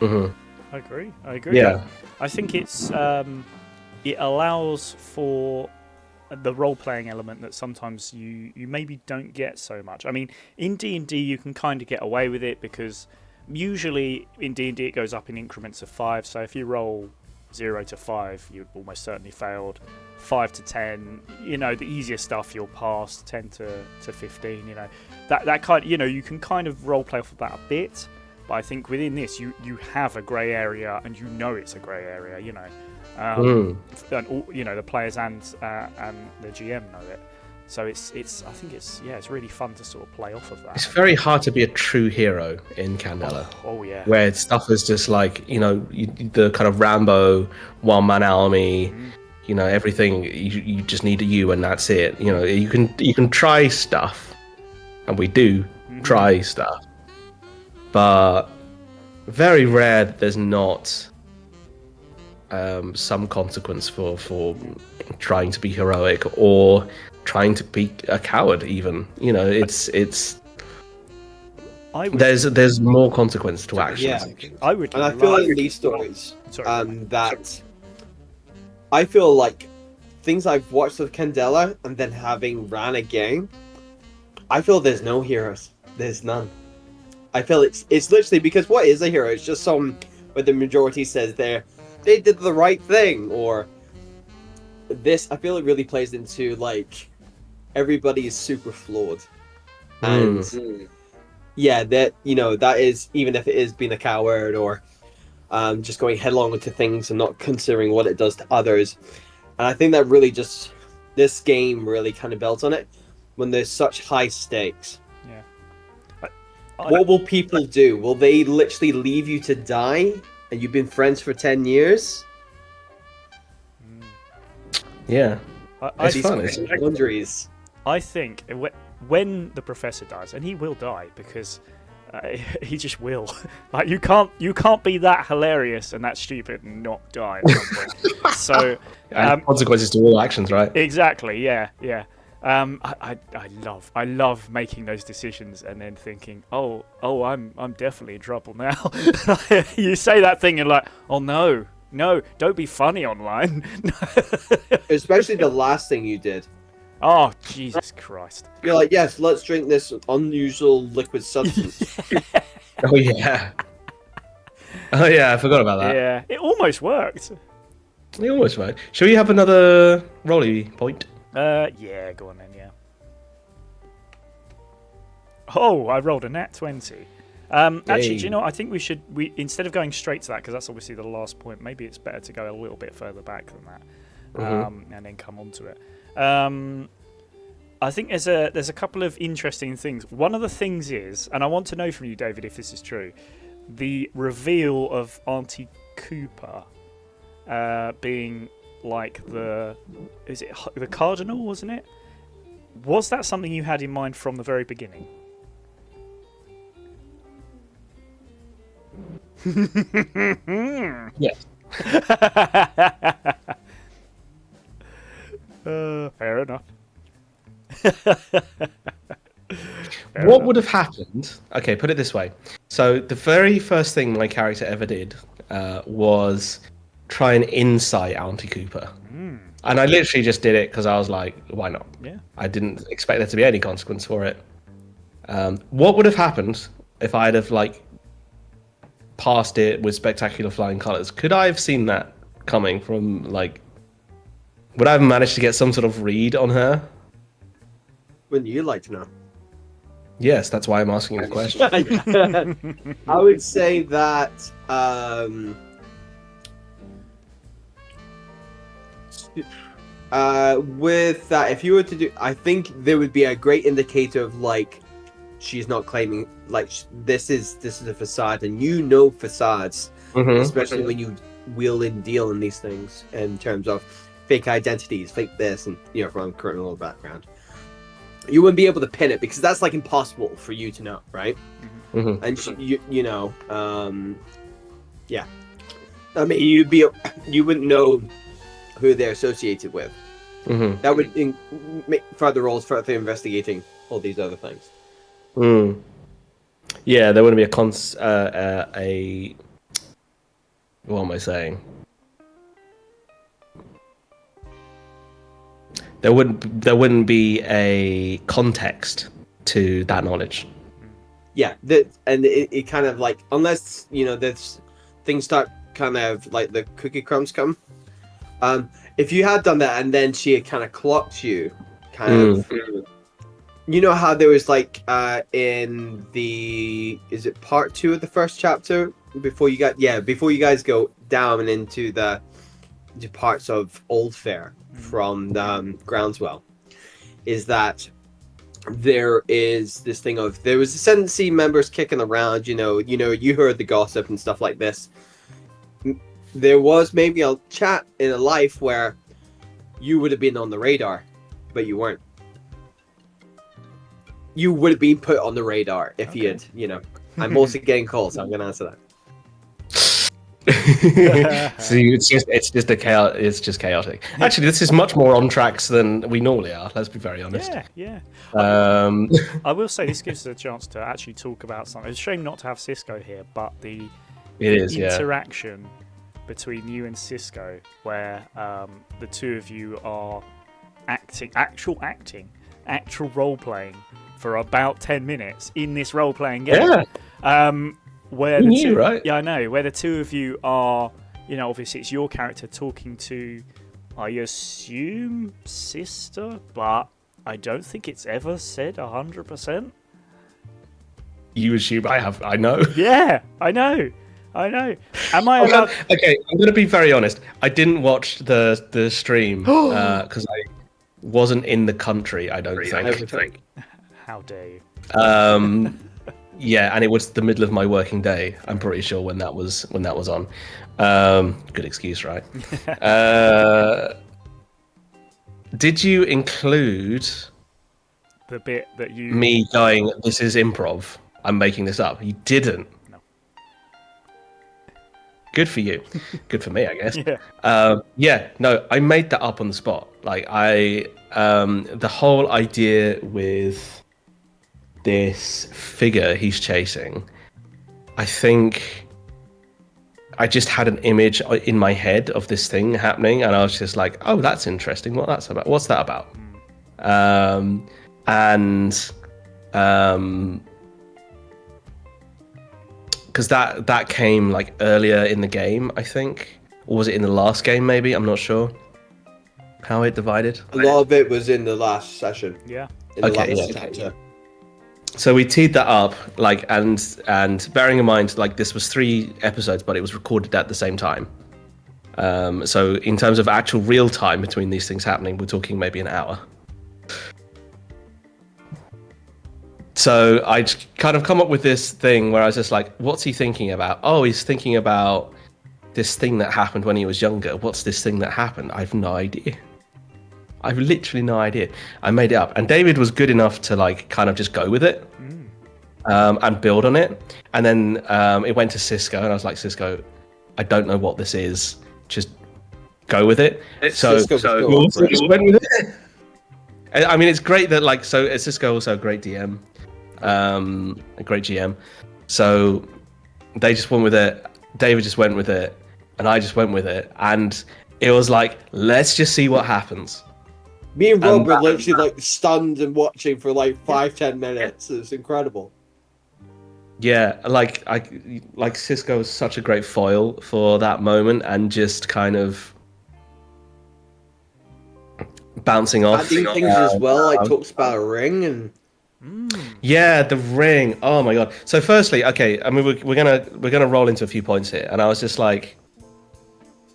I agree. Yeah. I think it's it allows for the role-playing element that sometimes you maybe don't get so much. I mean, in D&D you can kind of get away with it, because usually in D&D it goes up in increments of 5. So if you roll 0 to 5, you've almost certainly failed. 5 to 10, the easier stuff you'll pass. 10 to 15, that kind. You can kind of role-play off of that a bit. But I think within this, you have a grey area, and it's a grey area. And all, the players and the GM know it, so I think it's really fun to sort of play off of that. It's very hard to be a true hero in Candela. Oh yeah, where stuff is just like the kind of Rambo one-man army, everything you just need you and that's it. You can try stuff, and we do try stuff, but very rare that there's not some consequence for trying to be heroic or trying to be a coward. Even there's more consequence to actions. Yeah, I would. And I feel like in these stories, that I feel like things I've watched of Candela and then having ran a game, I feel there's no heroes. There's none. I feel it's literally, because what is a hero? It's just where the majority says they're they did the right thing, or this. I feel it really plays into like everybody is super flawed, and yeah, that that is, even if it is being a coward or just going headlong into things and not considering what it does to others. And I think that really just this game really kind of builds on it when there's such high stakes. Yeah. What will people do? Will they literally leave you to die and you've been friends for 10 years? Yeah. It's fun. Boundaries. I think when the professor dies, and he will die because he just will. Like you can't be that hilarious and that stupid and not die at some point. So consequences to all actions, right? Exactly. Yeah. I love making those decisions and then thinking, oh, I'm definitely in trouble now. You say that thing and like, oh no, don't be funny online. Especially the last thing you did. Oh, Jesus Christ. You're like, yes, let's drink this unusual liquid substance. Oh, yeah. Oh, yeah, I forgot about that. Yeah, it almost worked. It almost worked. Shall we have another rolly point? Yeah, go on then, yeah. Oh, I rolled a nat 20. Actually, do you know what? I think we instead of going straight to that, because that's obviously the last point, maybe it's better to go a little bit further back than that, and then come on to it. I think there's a couple of interesting things. One of the things is, and I want to know from you, David, if this is true, the reveal of Auntie Cooper being like the cardinal, wasn't it? Was that something you had in mind from the very beginning? Yes. Fair enough. What would have happened? Okay, put it this way. So the very first thing my character ever did was try and insight Auntie Cooper. And I literally just did it because I was like, why not? Yeah. I didn't expect there to be any consequence for it. What would have happened if I'd have passed it with spectacular flying colours? Could I have seen that coming from would I have managed to get some sort of read on her? Wouldn't you like to know? Yes, that's why I'm asking you the question. I would say that with that, if you were to do, I think there would be a great indicator of she's not claiming this is a facade, and facades, especially when you wheel and deal in these things in terms of fake identities, fake this, and from a criminal background. You wouldn't be able to pin it because that's impossible for you to know, right? And yeah. I mean, you wouldn't know who they're associated with. That would make further roles for investigating all these other things. Yeah, there wouldn't be what am I saying? There wouldn't be a context to that knowledge. Yeah, and it kind of unless there's things start kind of the cookie crumbs come. If you had done that and then she had kind of clocked you, how there was in is it part 2 of the first chapter before you guys go down and into the parts of Old Fair from Groundswell, is that there is this thing of there was ascendancy members kicking around. You heard the gossip and stuff like this. There was maybe a chat in a life where you would have been on the radar, but you weren't. You would have been put on the radar if you had, I'm mostly getting calls, so I'm going to answer that. So it's just chaotic. Actually, this is much more on tracks than we normally are. Let's be very honest. Yeah. I will say this gives us a chance to actually talk about something. It's a shame not to have Cisco here, but the interaction between you and Cisco, where the two of you are actual role playing for about 10 minutes in this role playing game. Yeah. Where right? Yeah, I know. Where the two of you are, obviously it's your character talking to, I assume, sister, but I don't think it's ever said 100%. You assume I know. Yeah, I know. Am I allowed? Okay, I'm going to be very honest. I didn't watch the stream because I wasn't in the country. I don't think. How dare you? Yeah, and it was the middle of my working day. I'm pretty sure when that was on. Good excuse, right? Did you include The bit that you me going, "This is improv. I'm making this up"? You didn't. No. Good for you. Good for me, I guess. Yeah. No, I made that up on the spot. Like the whole idea with this figure he's chasing, I think I just had an image in my head of this thing happening, and I was just like, "Oh, that's interesting. What's that about?" Because that came like earlier in the game, I think, or was it in the last game? Maybe, I'm not sure how it divided. A lot of it was in the last session. Yeah. In the last chapter. So we teed that up, like, and bearing in mind, like, this was 3 episodes, but it was recorded at the same time. So in terms of actual real time between these things happening, we're talking maybe an hour. So I'd kind of come up with this thing where I was just like, what's he thinking about? Oh, he's thinking about this thing that happened when he was younger. What's this thing that happened? I've no idea. I've literally no idea. I made it up. And David was good enough to like kind of just go with it and build on it. And then it went to Cisco, and I was like, Cisco, I don't know what this is. Just go with it. So just went with it. I mean, it's great that like, so Cisco also a great DM, a great GM. So they just went with it. David just went with it, and I just went with it. And it was like, let's just see what happens. Me and Rob were literally like stunned and watching for like 5-10 minutes. It's incredible. Yeah, like Cisco was such a great foil for that moment, and just kind of bouncing off. Adding things as well, like talks about a ring and. Yeah, the ring. Oh my god. So firstly, okay, I mean we're gonna roll into a few points here, and I was just like,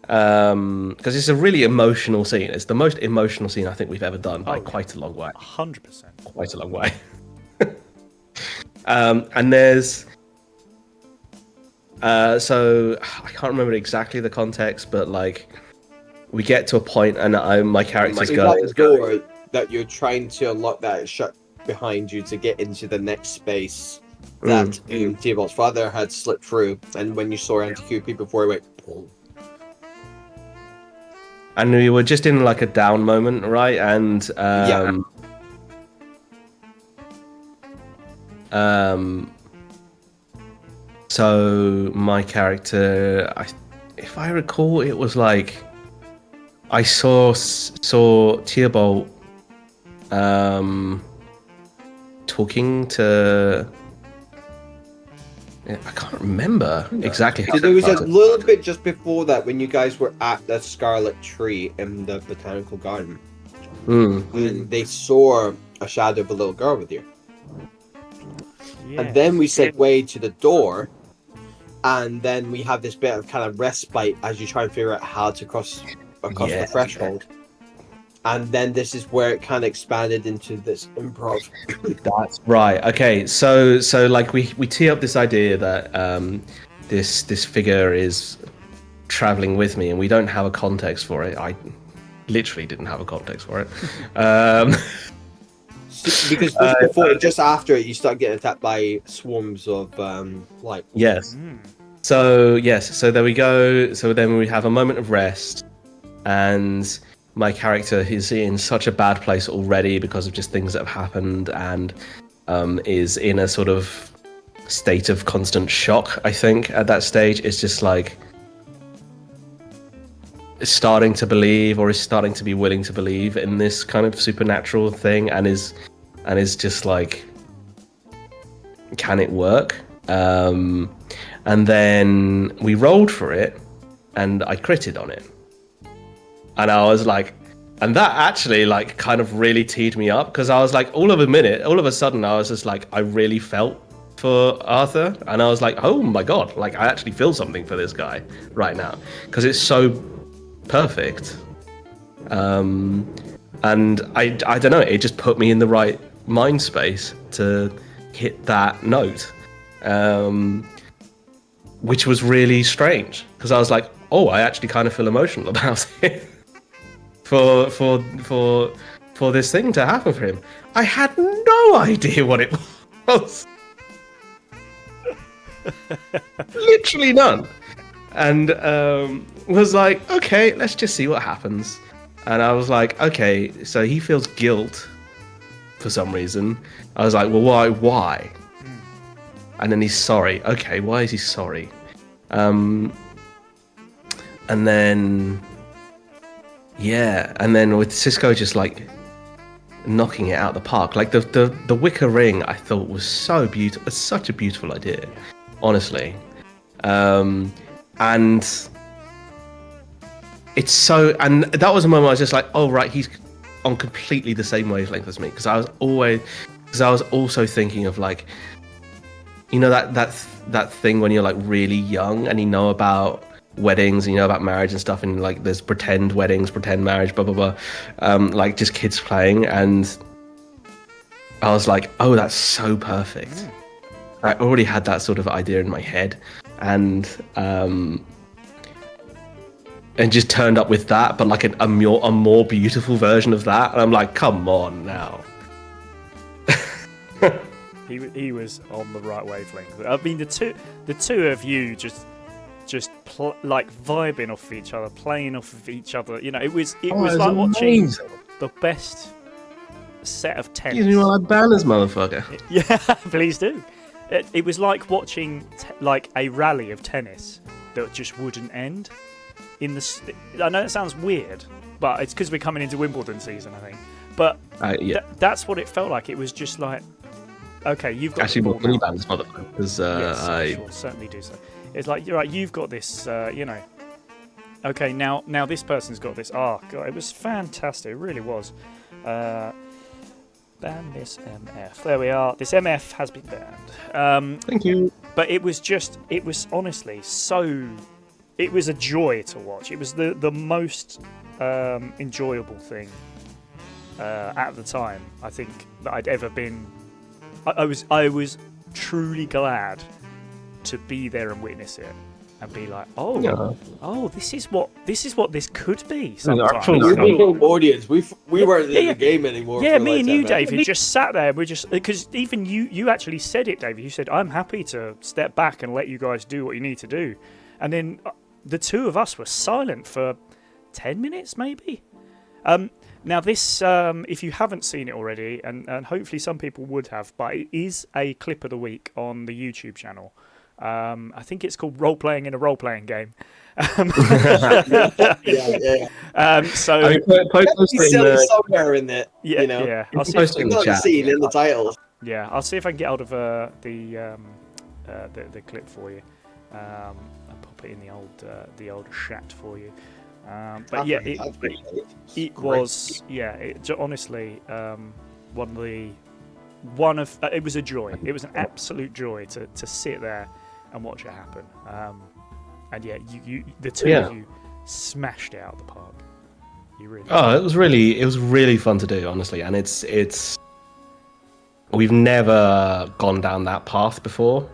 because it's a really emotional scene. It's the most emotional scene I think we've ever done by quite a long way. 100%. Quite a long way. And there's so I can't remember exactly the context, but like we get to a point, and my character's going. That door that you're trying to unlock that is shut behind you to get into the next space that Theobald's father had slipped through, and when you saw Anti-QP before he went. And we were just in like a down moment, right? And so my character, if I recall, it was like I saw Theobald talking to. I can't remember exactly how. So there was a little bit just before that when you guys were at the Scarlet Tree in the botanical garden, and they saw a shadow of a little girl with you. And then we segue to the door, and then we have this bit of kind of respite as you try and figure out how to cross across the threshold. And then this is where it kind of expanded into this improv. That's right. Okay, so like we tee up this idea that this figure is traveling with me, and we don't have a context for it. I literally didn't have a context for it. Because just after it, you start getting attacked by swarms of like. Yes. So there we go. So then we have a moment of rest, and my character is in such a bad place already because of just things that have happened, and is in a sort of state of constant shock, I think, at that stage. It's just like starting to believe, or is starting to be willing to believe in this kind of supernatural thing, and is just like, can it work? And then we rolled for it, and I critted on it. And I was like, and that actually like kind of really teed me up, because I was like, all of a sudden I was just like, I really felt for Arthur, and I was like, oh my god, like I actually feel something for this guy right now, because it's so perfect. And I don't know, it just put me in the right mind space to hit that note, which was really strange, because I was like, oh, I actually kind of feel emotional about it. for this thing to happen for him. I had no idea what it was. Literally none. And was like, okay, let's just see what happens. And I was like, okay, so he feels guilt for some reason. I was like, well, why? And then he's sorry. Okay, why is he sorry? And then with Cisco just like knocking it out of the park. Like the wicker ring, I thought was so beautiful. It's such a beautiful idea, honestly. And it's so, and that was a moment I was just like, oh right, he's on completely the same wavelength as me, because I was also thinking of like, you know, that thing when you're like really young and you know about weddings and you know about marriage and stuff, and like there's pretend weddings, pretend marriage, blah blah blah, like just kids playing, and I was like, oh, that's so perfect. I already had that sort of idea in my head, and just turned up with that, but like a more beautiful version of that, and I'm like, come on now. He was on the right wavelength. I mean, the two of you just like vibing off of each other, playing off of each other. You know, it was like watching the best set of tennis. Excuse me while I ban this motherfucker. Yeah, please do. It was like watching like a rally of tennis that just wouldn't end. I know it sounds weird, but it's because we're coming into Wimbledon season, I think. But that's what it felt like. It was just like, okay, you've got actually more ban this motherfucker, because sure, certainly do so. It's like, you're right, you've got this, you know. Okay, now this person's got this. Oh god, it was fantastic. It really was. Ban this MF. There we are. This MF has been banned. Thank you. But it was honestly so. It was a joy to watch. It was the most enjoyable thing at the time, I think, that I'd ever been. I was truly glad to be there and witness it and be like, this is what this could be. Sometimes. Audience, we weren't in the game anymore. Yeah, me and you, David, just sat there. We just, because even you actually said it, David. You said, "I'm happy to step back and let you guys do what you need to do," and then the two of us were silent for 10 minutes, maybe. Now this, if you haven't seen it already, and hopefully some people would have, but it is a clip of the week on the YouTube channel. I think it's called Role Playing in a Role Playing Game. So I mean, it's somewhere in it. Yeah, you know? yeah. I'll see Post it in the chat. Scene in the title. Yeah, I'll see if I can get out of the clip for you. I'll pop it in the old chat for you. But yeah, it was honestly it was a joy. It was an absolute joy to sit there and watch it happen. And yeah, you the two of you smashed it out of the park. You really. Oh, it was really fun to do, honestly, and it's we've never gone down that path before.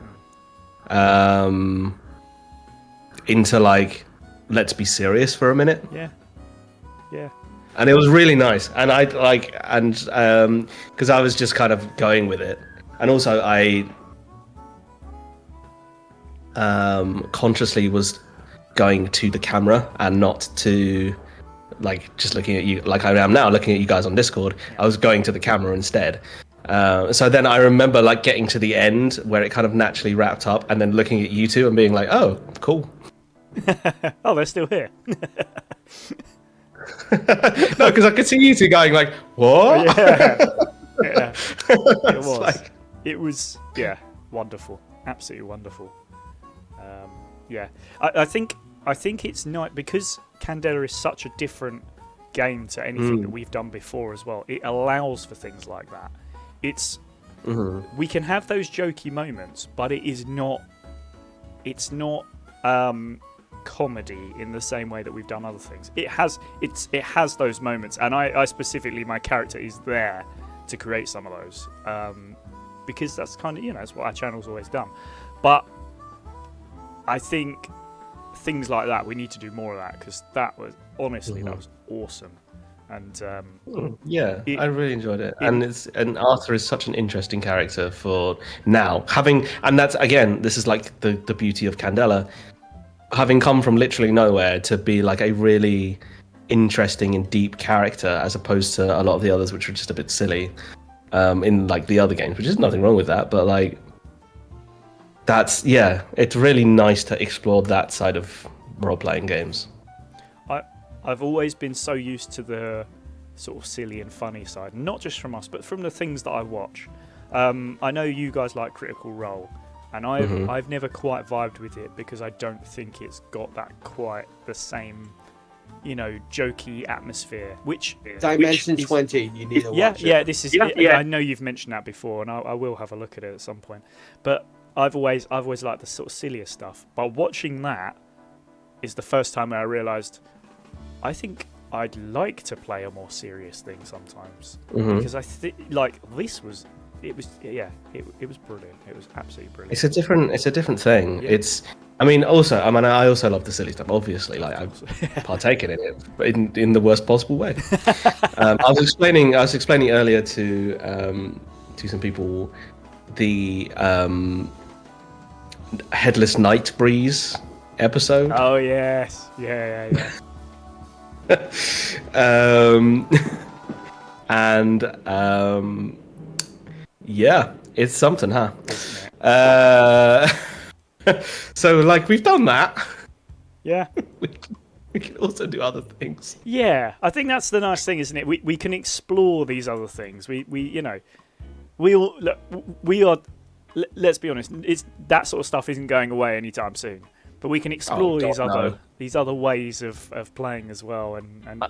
Into like, let's be serious for a minute. Yeah. And it was really nice, and because I was just kind of going with it, and also I consciously was going to the camera and not to like just looking at you like I am now, looking at you guys on Discord. I was going to the camera instead. So then I remember like getting to the end where it kind of naturally wrapped up, and then looking at you two and being like, "Oh, cool." Oh, they're still here. No, because I could see you two going like, "What?" Yeah. It was. It was wonderful, absolutely wonderful. I think I think it's not because Candela is such a different game to anything that we've done before as well. It allows for things like that. It's we can have those jokey moments, but it's not comedy in the same way that we've done other things. It has those moments, and I specifically, my character is there to create some of those, because that's kind of, that's what our channel's always done. But I think things like that, we need to do more of that, because that was honestly that was awesome. And I really enjoyed it. And Arthur is such an interesting character for now, and that's, again, this is like the beauty of Candela, having come from literally nowhere to be like a really interesting and deep character, as opposed to a lot of the others, which are just a bit silly in like the other games, which is nothing wrong with that, but like it's really nice to explore that side of role-playing games. I've always been so used to the sort of silly and funny side, not just from us, but from the things that I watch. I know you guys like Critical Role, and I've never quite vibed with it, because I don't think it's got that quite the same, jokey atmosphere. Dimension 20, you need to watch it. Yeah, this is. Yeah. I know you've mentioned that before, and I will have a look at it at some point. But I've always liked the sort of sillier stuff. But watching that is the first time where I realised, I think I'd like to play a more serious thing sometimes, because I think this was. It was brilliant. It was absolutely brilliant. It's a different thing. Yeah. I also love the silly stuff. Obviously, like I partake in it in the worst possible way. I was explaining earlier to some people the Headless Night Breeze episode. Oh yes, yeah. Yeah, it's something, huh? So, like, we've done that. Yeah. We can also do other things. Yeah, I think that's the nice thing, isn't it? We can explore these other things. We are. Let's be honest. That sort of stuff isn't going away anytime soon. But we can explore these other ways of playing as well. And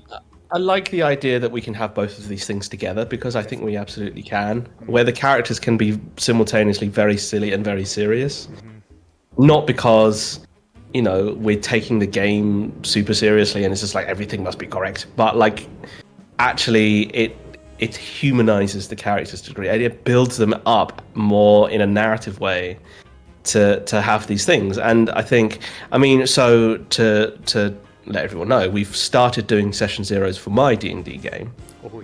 I like the idea that we can have both of these things together, because I think we absolutely can, where the characters can be simultaneously very silly and very serious. Not because, we're taking the game super seriously and it's just like everything must be correct, but like actually it humanizes the characters to a degree. It builds them up more in a narrative way to have these things. And I think, so to let everyone know, we've started doing session zeros for my D&D game.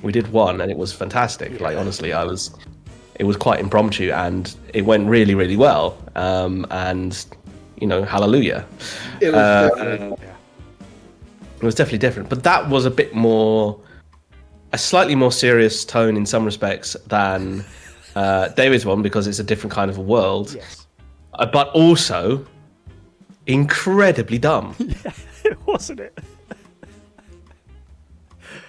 We did one and it was fantastic. Yeah. Like, honestly, it was quite impromptu and it went really, really well. And hallelujah. It was different. It was definitely different, but that was a slightly more serious tone in some respects than David's one, because it's a different kind of a world. Yes. But also incredibly dumb. Yeah, wasn't it?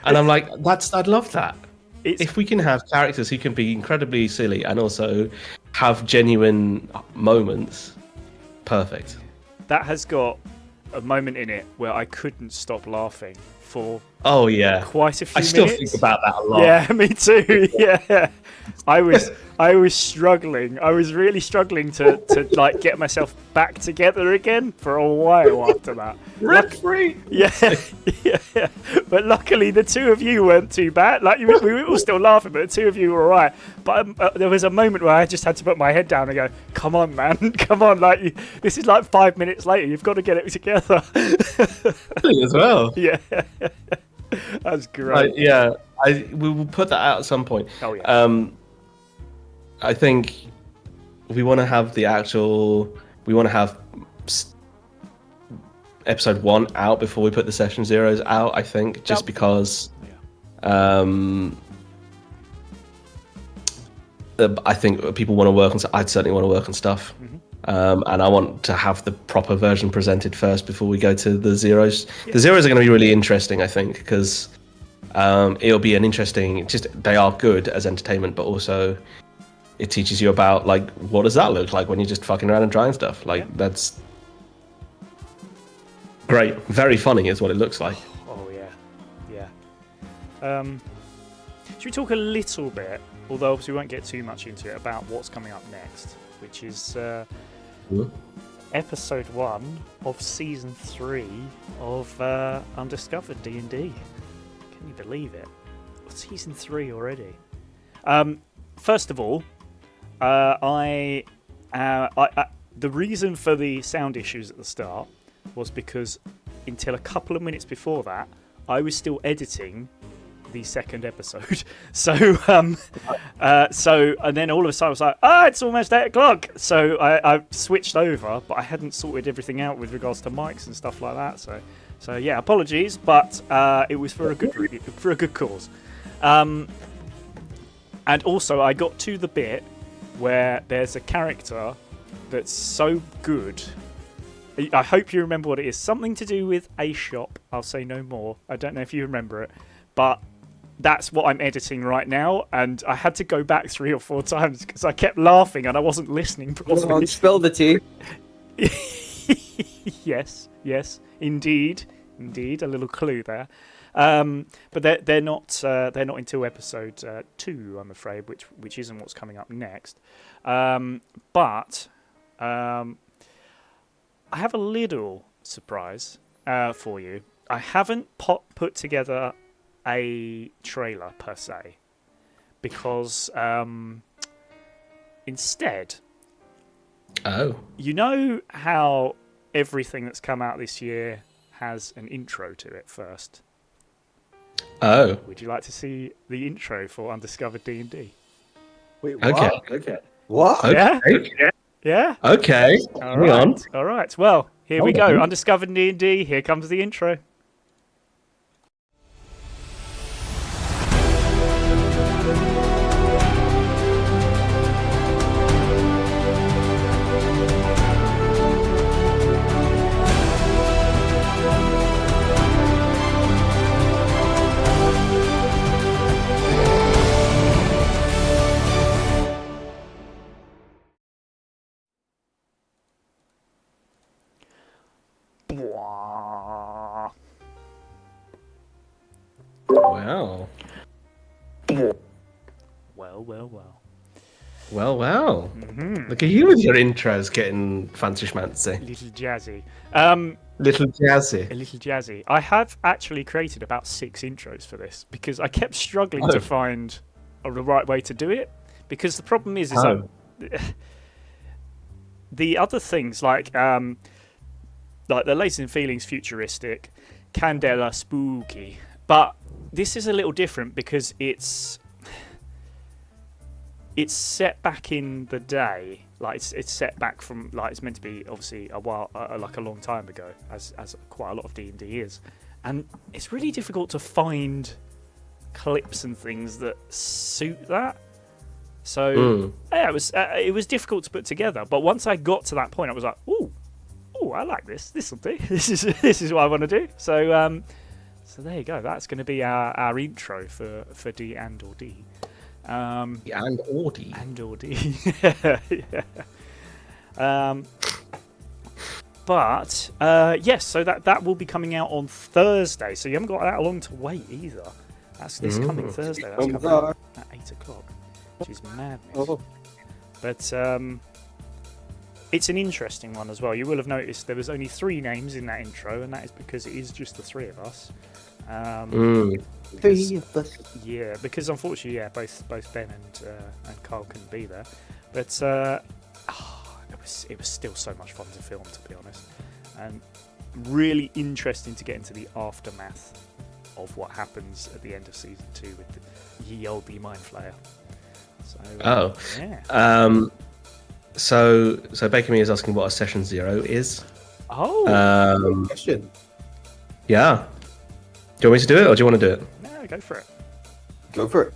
And I'm like, I'd love that. If we can have characters who can be incredibly silly and also have genuine moments, perfect. That has got a moment in it where I couldn't stop laughing for quite a few minutes. I still think about that a lot. Yeah, me too. Yeah. I was struggling. I was really struggling to like get myself back together again for a while after that. Rent-free. Yeah. But luckily the two of you weren't too bad. Like we were all still laughing, but the two of you were all right. But there was a moment where I just had to put my head down and go, "Come on, man, come on! Like this is like 5 minutes later. You've got to get it together." Really as well. Yeah. That's great. We will put that out at some point. Oh yeah. I think we want to have episode 1 out before we put the session zeros out, I think, just because I think people want to work on. I'd certainly want to work on stuff, and I want to have the proper version presented first before we go to the zeros. Yeah. The zeros are going to be really interesting, I think, because it'll be an interesting. They are good as entertainment, but also it teaches you about like what does that look like when you're just fucking around and trying stuff. Like that's great, very funny is what it looks like. Oh yeah. Should we talk a little bit, although obviously we won't get too much into it, about what's coming up next, which is episode 1 of season 3 of Undiscovered D&D. Can you believe it? Season 3 already. First of all, the reason for the sound issues at the start was because until a couple of minutes before that, I was still editing the second episode. So and then all of a sudden I was like, it's almost 8 o'clock. So I switched over, but I hadn't sorted everything out with regards to mics and stuff like that. So yeah, apologies, but it was for a good cause. And also I got to the bit where there's a character that's so good. I hope you remember what it is. Something to do with a shop. I'll say no more. I don't know if you remember it, but that's what I'm editing right now, and I had to go back 3 or 4 times because I kept laughing and I wasn't listening properly. Come on, spill the tea. Yes, indeed, a little clue there. But they're not until episode 2, I'm afraid, which isn't what's coming up next. But I have a little surprise for you. I haven't put together a trailer per se, because instead, you know how everything that's come out this year has an intro to it first? Would you like to see the intro for Undiscovered D&D? Wait, what? Okay. What? Yeah? Okay. Yeah? Okay. All right. Well, here we go. Undiscovered D&D. Here comes the intro. Wow. Well. Mm-hmm. Look at you with your intros getting fancy schmancy. Little jazzy. Little jazzy. A little jazzy. I have actually created about 6 intros for this because I kept struggling to find the right way to do it. Because the problem is the other things like the Laces and Feelings futuristic, Candela spooky, but this is a little different because it's set back in the day. Like it's set back from, like, it's meant to be obviously a while, like a long time ago, as quite a lot of D&D is, and it's really difficult to find clips and things that suit that. So yeah, it was difficult to put together. But once I got to that point, I was like, ooh, I like this. This will do. This is what I want to do. So there you go. That's going to be our intro for D and or D. And or D. Yeah. But yes, so that will be coming out on Thursday. So you haven't got that long to wait either. That's this coming Thursday. That's coming out at 8 o'clock, which is madness. But it's an interesting one as well. You will have noticed there was only 3 names in that intro, and that is because it is just the 3 of us. Yeah, because unfortunately, both Ben and Carl couldn't be there. But it was still so much fun to film, to be honest, and really interesting to get into the aftermath of what happens at the end of season 2 with the ye olde mind flayer. So, yeah. So Baker Me is asking what a session 0 is. Question. Yeah. Do you want me to do it, or do you want to do it? No, go for it. Go for it.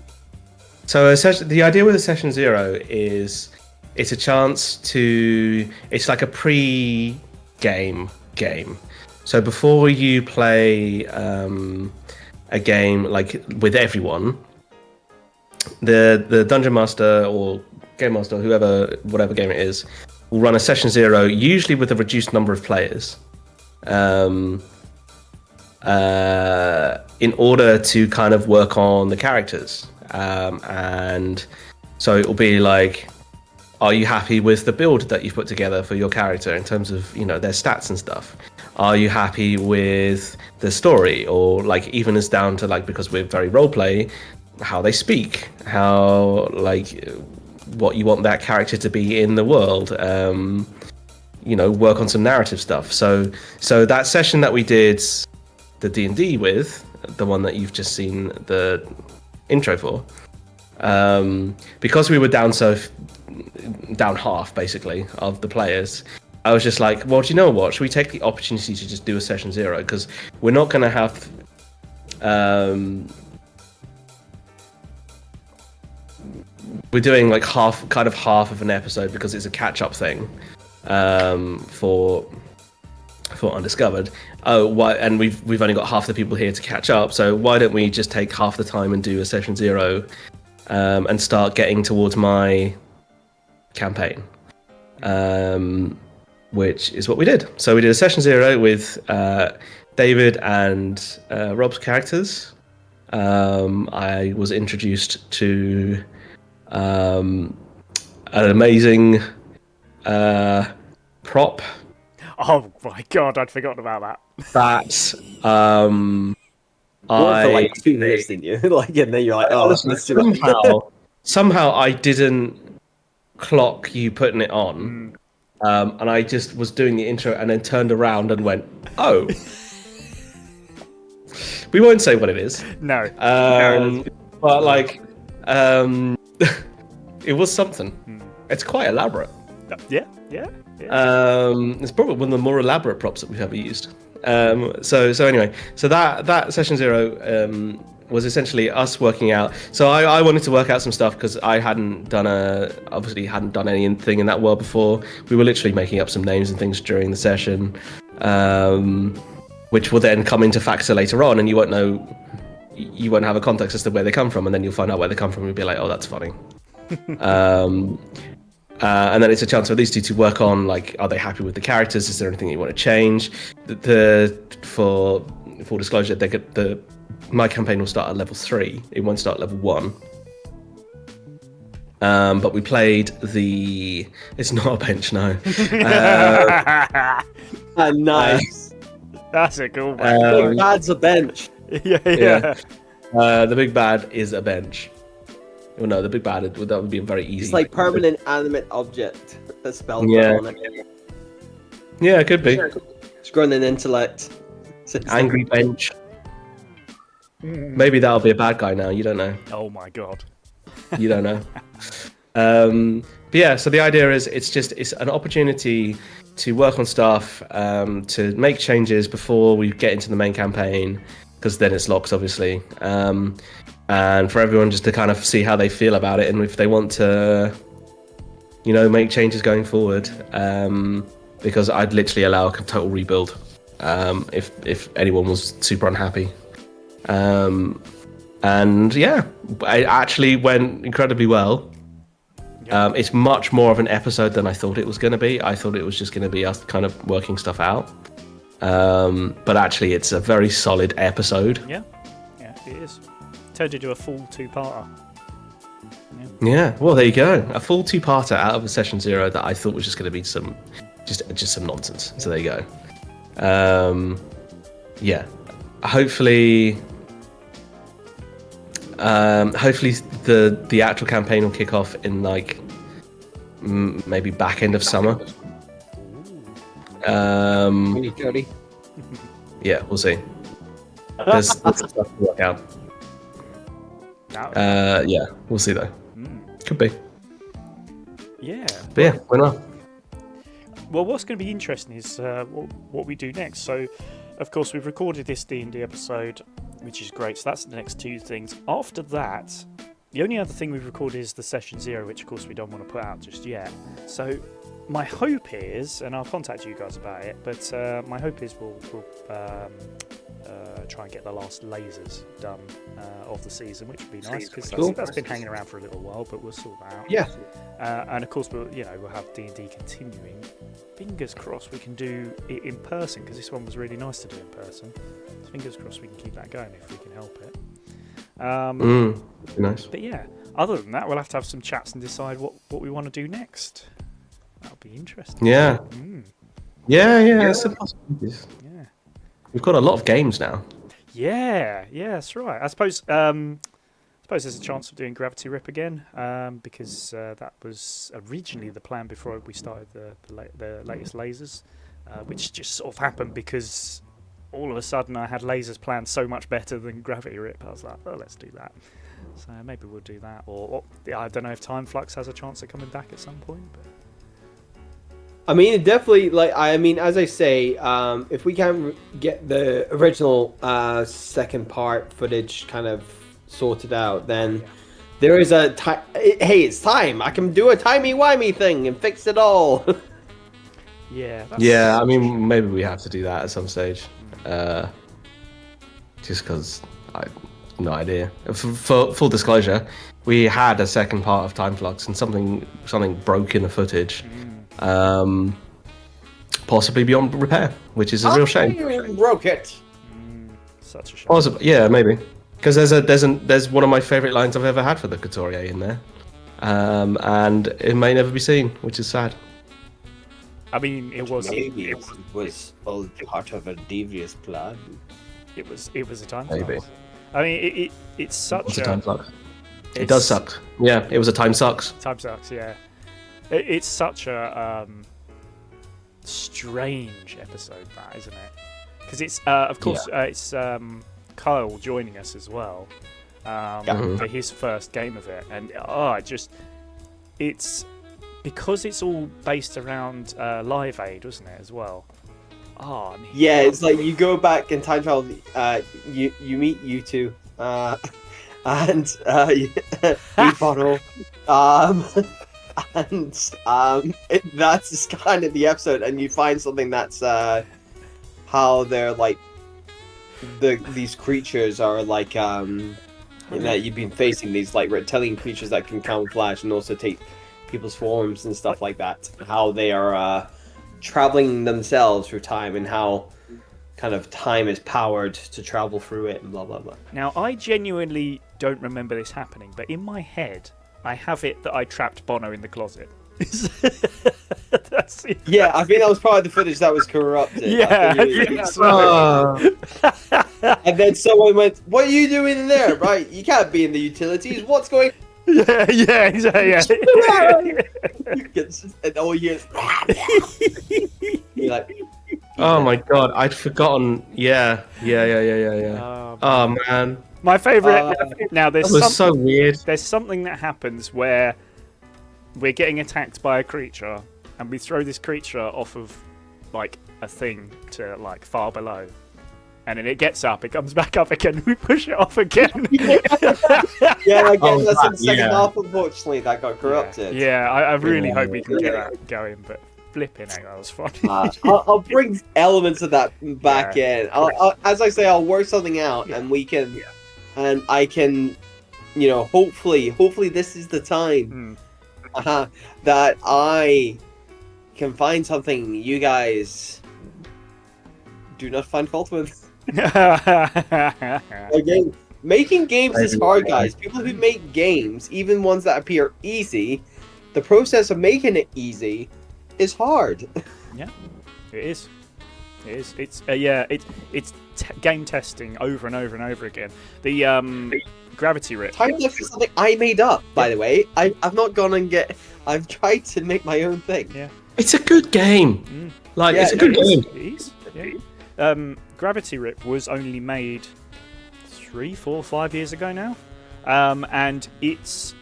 So the idea with a session 0 is it's a chance to... It's like a pre-game game. So before you play a game like with everyone, the Dungeon Master or Game Master, whatever game it is, will run a session 0, usually with a reduced number of players. in order to kind of work on the characters. And so it will be like, are you happy with the build that you've put together for your character in terms of, you know, their stats and stuff? Are you happy with the story? Or like even as down to like, because we're very roleplay, how they speak, how like what you want that character to be in the world, you know, work on some narrative stuff. So that session that we did the D&D with, the one that you've just seen the intro for, because we were down half basically of the players, I was just like, well, do you know what? Should we take the opportunity to just do a session 0? Because we're not going to have we're doing like half of an episode because it's a catch-up thing for Undiscovered. And we've only got half the people here to catch up, so why don't we just take half the time and do a session 0 and start getting towards my campaign, which is what we did. So we did a session 0 with David and Rob's characters. I was introduced to an amazing prop. Oh my god, I'd forgotten about that. That's For like 2 minutes, didn't you? Like, and then you're like, oh, let's do it. Somehow I didn't clock you putting it on, and I just was doing the intro and then turned around and went, oh. We won't say what it is. No. But like, it was something. It's quite elaborate. Yeah. It's probably one of the more elaborate props that we've ever used. So anyway, so that session 0 was essentially us working out. So I wanted to work out some stuff because I hadn't done anything in that world before. We were literally making up some names and things during the session, which will then come into factor later on, and you won't have a context as to where they come from, and then you'll find out where they come from and be like, oh, that's funny. And then it's a chance for these two to work on, like, are they happy with the characters? Is there anything you want to change? For full disclosure, my campaign will start at level 3. It won't start at level 1. But we played it's not a bench, no. Nice. That's a cool one. Big Bad's a bench. Yeah. The big bad is a bench. Well, no, the big bad, that would be a very easy. It's like permanent animate object. A spell on it. Yeah, it could be. It's grown an intellect. Angry bench. Maybe that'll be a bad guy now. You don't know. Oh my god. You don't know. But yeah, so the idea is it's an opportunity to work on stuff, to make changes before we get into the main campaign, because then it's locked, obviously. And for everyone just to kind of see how they feel about it, and if they want to, you know, make changes going forward. Because I'd literally allow a total rebuild if anyone was super unhappy. And yeah, it actually went incredibly well. It's much more of an episode than I thought it was going to be. I thought it was just going to be us kind of working stuff out. But actually, it's a very solid episode. Yeah, it is. Turned into a full 2-parter. Yeah, well, there you go. A full 2-parter out of a session 0 that I thought was just going to be some nonsense. So there you go. Yeah, hopefully the actual campaign will kick off in like maybe back end of summer. 2030. Yeah, we'll see. There's stuff to work out. Yeah, we'll see though. Could be. Yeah. But yeah, why not? Well, what's going to be interesting is what we do next. So, of course, we've recorded this D&D episode, which is great. So that's the next 2 things. After that, the only other thing we've recorded is the session 0, which of course we don't want to put out just yet. So my hope is, and I'll contact you guys about it, but my hope is we'll try and get the last lasers done of the season, which would be nice because Cool. that's been hanging around for a little while, but we'll sort that out. Yeah. And of course, we'll have D&D continuing. Fingers crossed we can do it in person because this one was really nice to do in person. Fingers crossed we can keep that going if we can help it. Nice. But yeah, other than that, we'll have to have some chats and decide what we want to do next. That'll be interesting. Yeah. Yeah. That's the possibilities. Yeah. We've got a lot of games now. Yeah, that's right. I suppose there's a chance of doing Gravity Rip again because that was originally the plan before we started the latest lasers, which just sort of happened because all of a sudden I had lasers planned so much better than Gravity Rip. I was like, oh, let's do that. So maybe we'll do that, or I don't know if Time Flux has a chance of coming back at some point. But I mean, it definitely, as I say, if we can get the original second part footage kind of sorted out, then there is a time. Hey, it's time. I can do a timey-wimey thing and fix it all. Yeah, I mean, maybe we have to do that at some stage. Just because I no idea. For full disclosure, we had a second part of Time Flux and something broke in the footage. Possibly beyond repair, which is a real shame. Broke it. Such a shame. Possibly, yeah, maybe. Because there's one of my favourite lines I've ever had for the Couturier in there, and it may never be seen, which is sad. I mean, it was all part of a devious plan. It was a time. Maybe. Flux. I mean, it's such a time flux. It does suck. Yeah, it was a time sucks. Time sucks. Yeah, it's such a strange episode, that isn't it? Because it's of course it's Kyle joining us as well for his first game of it, and it's because it's all based around Live Aid, wasn't it, as well? Oh, yeah, it's like you go back in time travel, you meet you two, and Bono, that's kind of the episode, and you find something that's how they're like these creatures are like that you've been facing, these like reptilian creatures that can camouflage and also take people's forms and stuff like that. How they are traveling themselves through time, and how kind of time is powered to travel through it, and blah blah blah. Now, I genuinely don't remember this happening, but in my head, I have it that I trapped Bono in the closet. That's it. Yeah, I think that was probably the footage that was corrupted. Yeah, I think so. And then someone went, "What are you doing in there? Right, you can't be in the utilities. What's going?" Yeah. And all you you're like, oh my god, I'd forgotten. Yeah. Oh man, my favourite. Now that was so weird. There's something that happens where we're getting attacked by a creature, and we throw this creature off of like a thing to like far below, and then it gets up, it comes back up again, we push it off again. Yeah, I guess that's in the second half, unfortunately, that got corrupted. Yeah, I really hope we can get that going, but flipping out, that was funny. I'll bring elements of that back in. I'll, as I say, I'll work something out, and we can, and I can, hopefully this is the time that I can find something you guys do not find fault with. Again, making games is hard, guys. People who make games, even ones that appear easy, the process of making it easy is hard. Yeah, it is. It's game testing over and over and over again. The Gravity Rip. Time Flux is something I made up, by the way. I've not gone and I've tried to make my own thing. Yeah, it's a good game. It's a good game. It is. Yeah. Gravity Rip was only made 3, 4, 5 years ago now, and it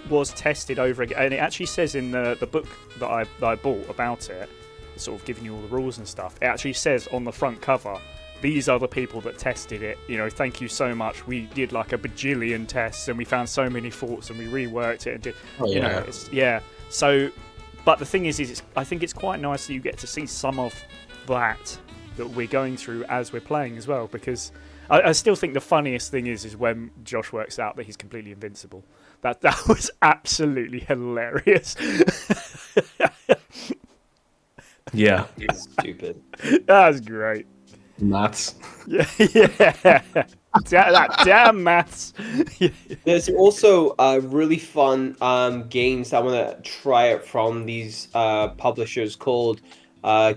was tested over again. And it actually says in the book that I bought about it, sort of giving you all the rules and stuff. It actually says on the front cover, these are the people that tested it. Thank you so much. We did like a bajillion tests, and we found so many faults, and we reworked it and did. So, but the thing is I think it's quite nice that you get to see some of that that we're going through as we're playing as well. Because I still think the funniest thing is when Josh works out that he's completely invincible. That was absolutely hilarious. Yeah. It's stupid. That was great. Maths. Yeah. That damn maths. There's also really fun games I want to try out from these publishers called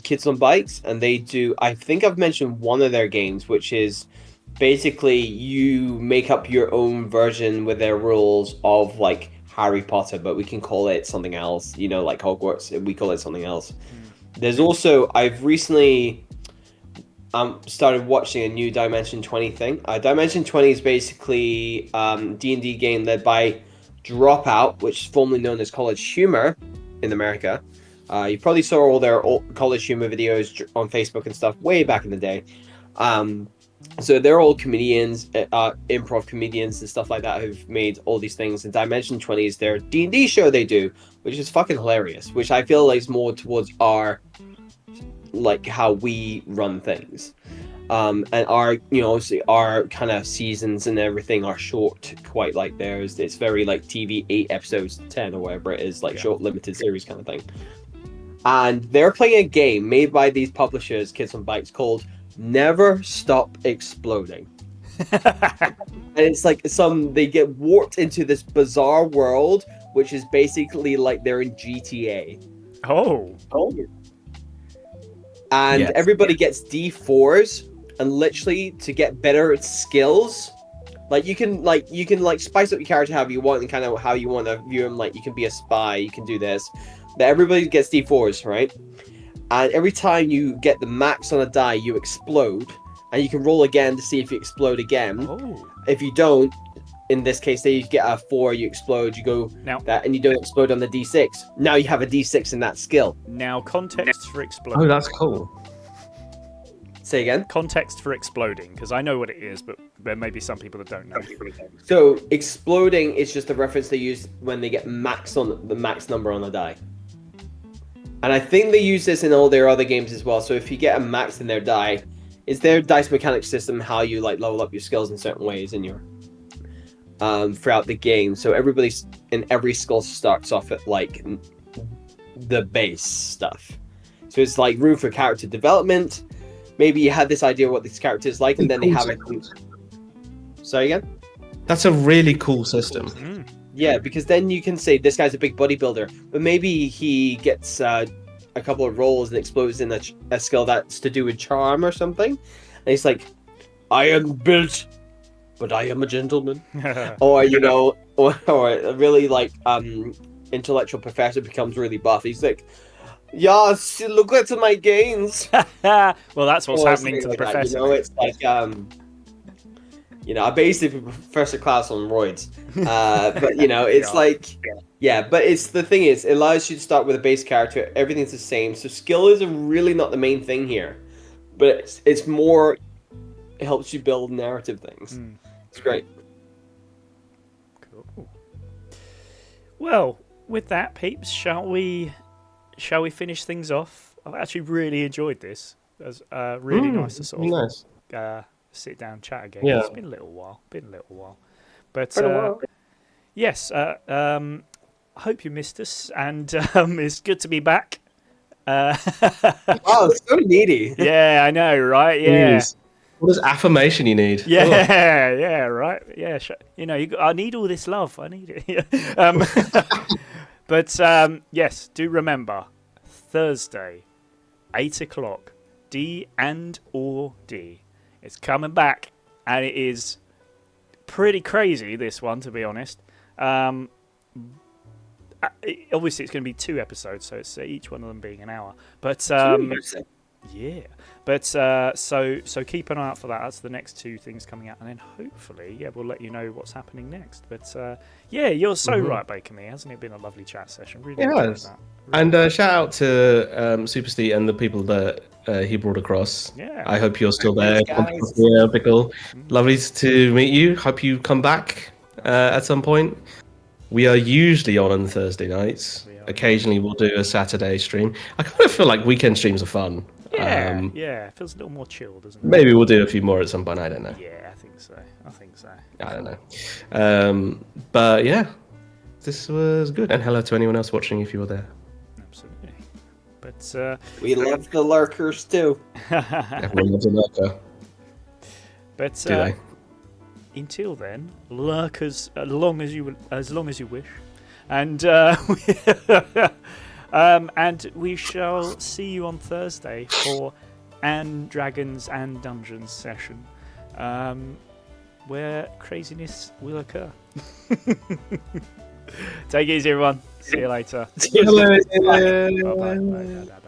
Kids on Bikes, and they do. I think I've mentioned one of their games, which is basically you make up your own version with their rules of like Harry Potter, but we can call it something else. You know, like Hogwarts, we call it something else. There's also I've recently started watching a new Dimension 20 thing. Dimension 20 is basically D&D game led by Dropout, which is formerly known as College Humor in America. You probably saw all their old College Humor videos on Facebook and stuff way back in the day. So they're all comedians, improv comedians and stuff like that who've made all these things. And Dimension 20 is their D&D show they do, which is fucking hilarious, which I feel like is more towards our, like, how we run things. And our, you know, obviously our kind of seasons and everything are short, quite like theirs. It's very like TV, 8 episodes, 10 or whatever it is, like short limited series kind of thing. And they're playing a game made by these publishers, Kids on Bikes, called Never Stop Exploding. And it's like they get warped into this bizarre world, which is basically like they're in GTA. Oh. And everybody gets D4s, and literally to get better at skills, like you can spice up your character however you want and kind of how you want to view him. Like you can be a spy, you can do this, but everybody gets D4s, right? And every time you get the max on a die, you explode, and you can roll again to see if you explode again. Oh. If you don't, in this case, say you get a 4, you explode, you go that, and you don't explode on the D6. Now you have a D6 in that skill. Now, context for exploding. Oh, that's cool. Say again? Context for exploding, because I know what it is, but there may be some people that don't know. So, exploding is just a reference they use when they get max on the max number on a die. And I think they use this in all their other games as well. So if you get a max in their die, it's their dice mechanic system, how you like level up your skills in certain ways in your throughout the game. So everybody's in every skill starts off at like the base stuff. So it's like room for character development. Maybe you had this idea of what this character is like, and then they have it. Sorry again? That's a really cool system. Yeah, because then you can say this guy's a big bodybuilder, but maybe he gets a couple of rolls and explodes in a skill that's to do with charm or something. And he's like, I am built, but I am a gentleman. Or, you know, or a really like intellectual professor becomes really buff. He's like, yes, look at my gains. Well, that's what's happening to the professor. You know, it's like, you know, I basically Professor Klaus on roids. But, you know, it's but it's the thing is, it allows you to start with a base character. Everything's the same. So skill is really not the main thing here. But it's more, it helps you build narrative things. It's great. Cool. Well, with that, peeps, shall we finish things off? I've actually really enjoyed this. It was really nice to sort of sit down and chat again. Yeah. It's been a little while. But yes, I hope you missed us, and it's good to be back. Oh, so needy. Yeah, I know, right? Yeah. Jeez. What is affirmation you need? Yeah, right. Yeah, you know, I need all this love. I need it. But yes, do remember Thursday, 8:00, D&D. It's coming back, and it is pretty crazy. This one, to be honest. Obviously, it's going to be 2 episodes, so it's each one of them being an hour. But yeah. But so keep an eye out for that. That's the next 2 things coming out, and then hopefully, we'll let you know what's happening next. But you're so right, Baker Me. Hasn't it been a lovely chat session? Really enjoyed that. And shout out to Super Steve and the people that he brought across. Yeah. I hope you're still there. Yeah, Pickle. Lovely to meet you. Hope you come back at some point. We are usually on Thursday nights. Occasionally we'll do a Saturday stream. I kind of feel like weekend streams are fun. Yeah, it feels a little more chill, doesn't it? Maybe we'll do a few more at some point. I don't know. Yeah, I think so. I don't know. But yeah, this was good. And hello to anyone else watching if you were there. Absolutely. But we love the lurkers too. Everyone loves a lurker. But Do they? Until then, lurkers as long as you wish, and and we shall see you on Thursday for An Dragons and Dungeons session, where craziness will occur. Take it easy, everyone. See you later. See you later. Bye. Bye.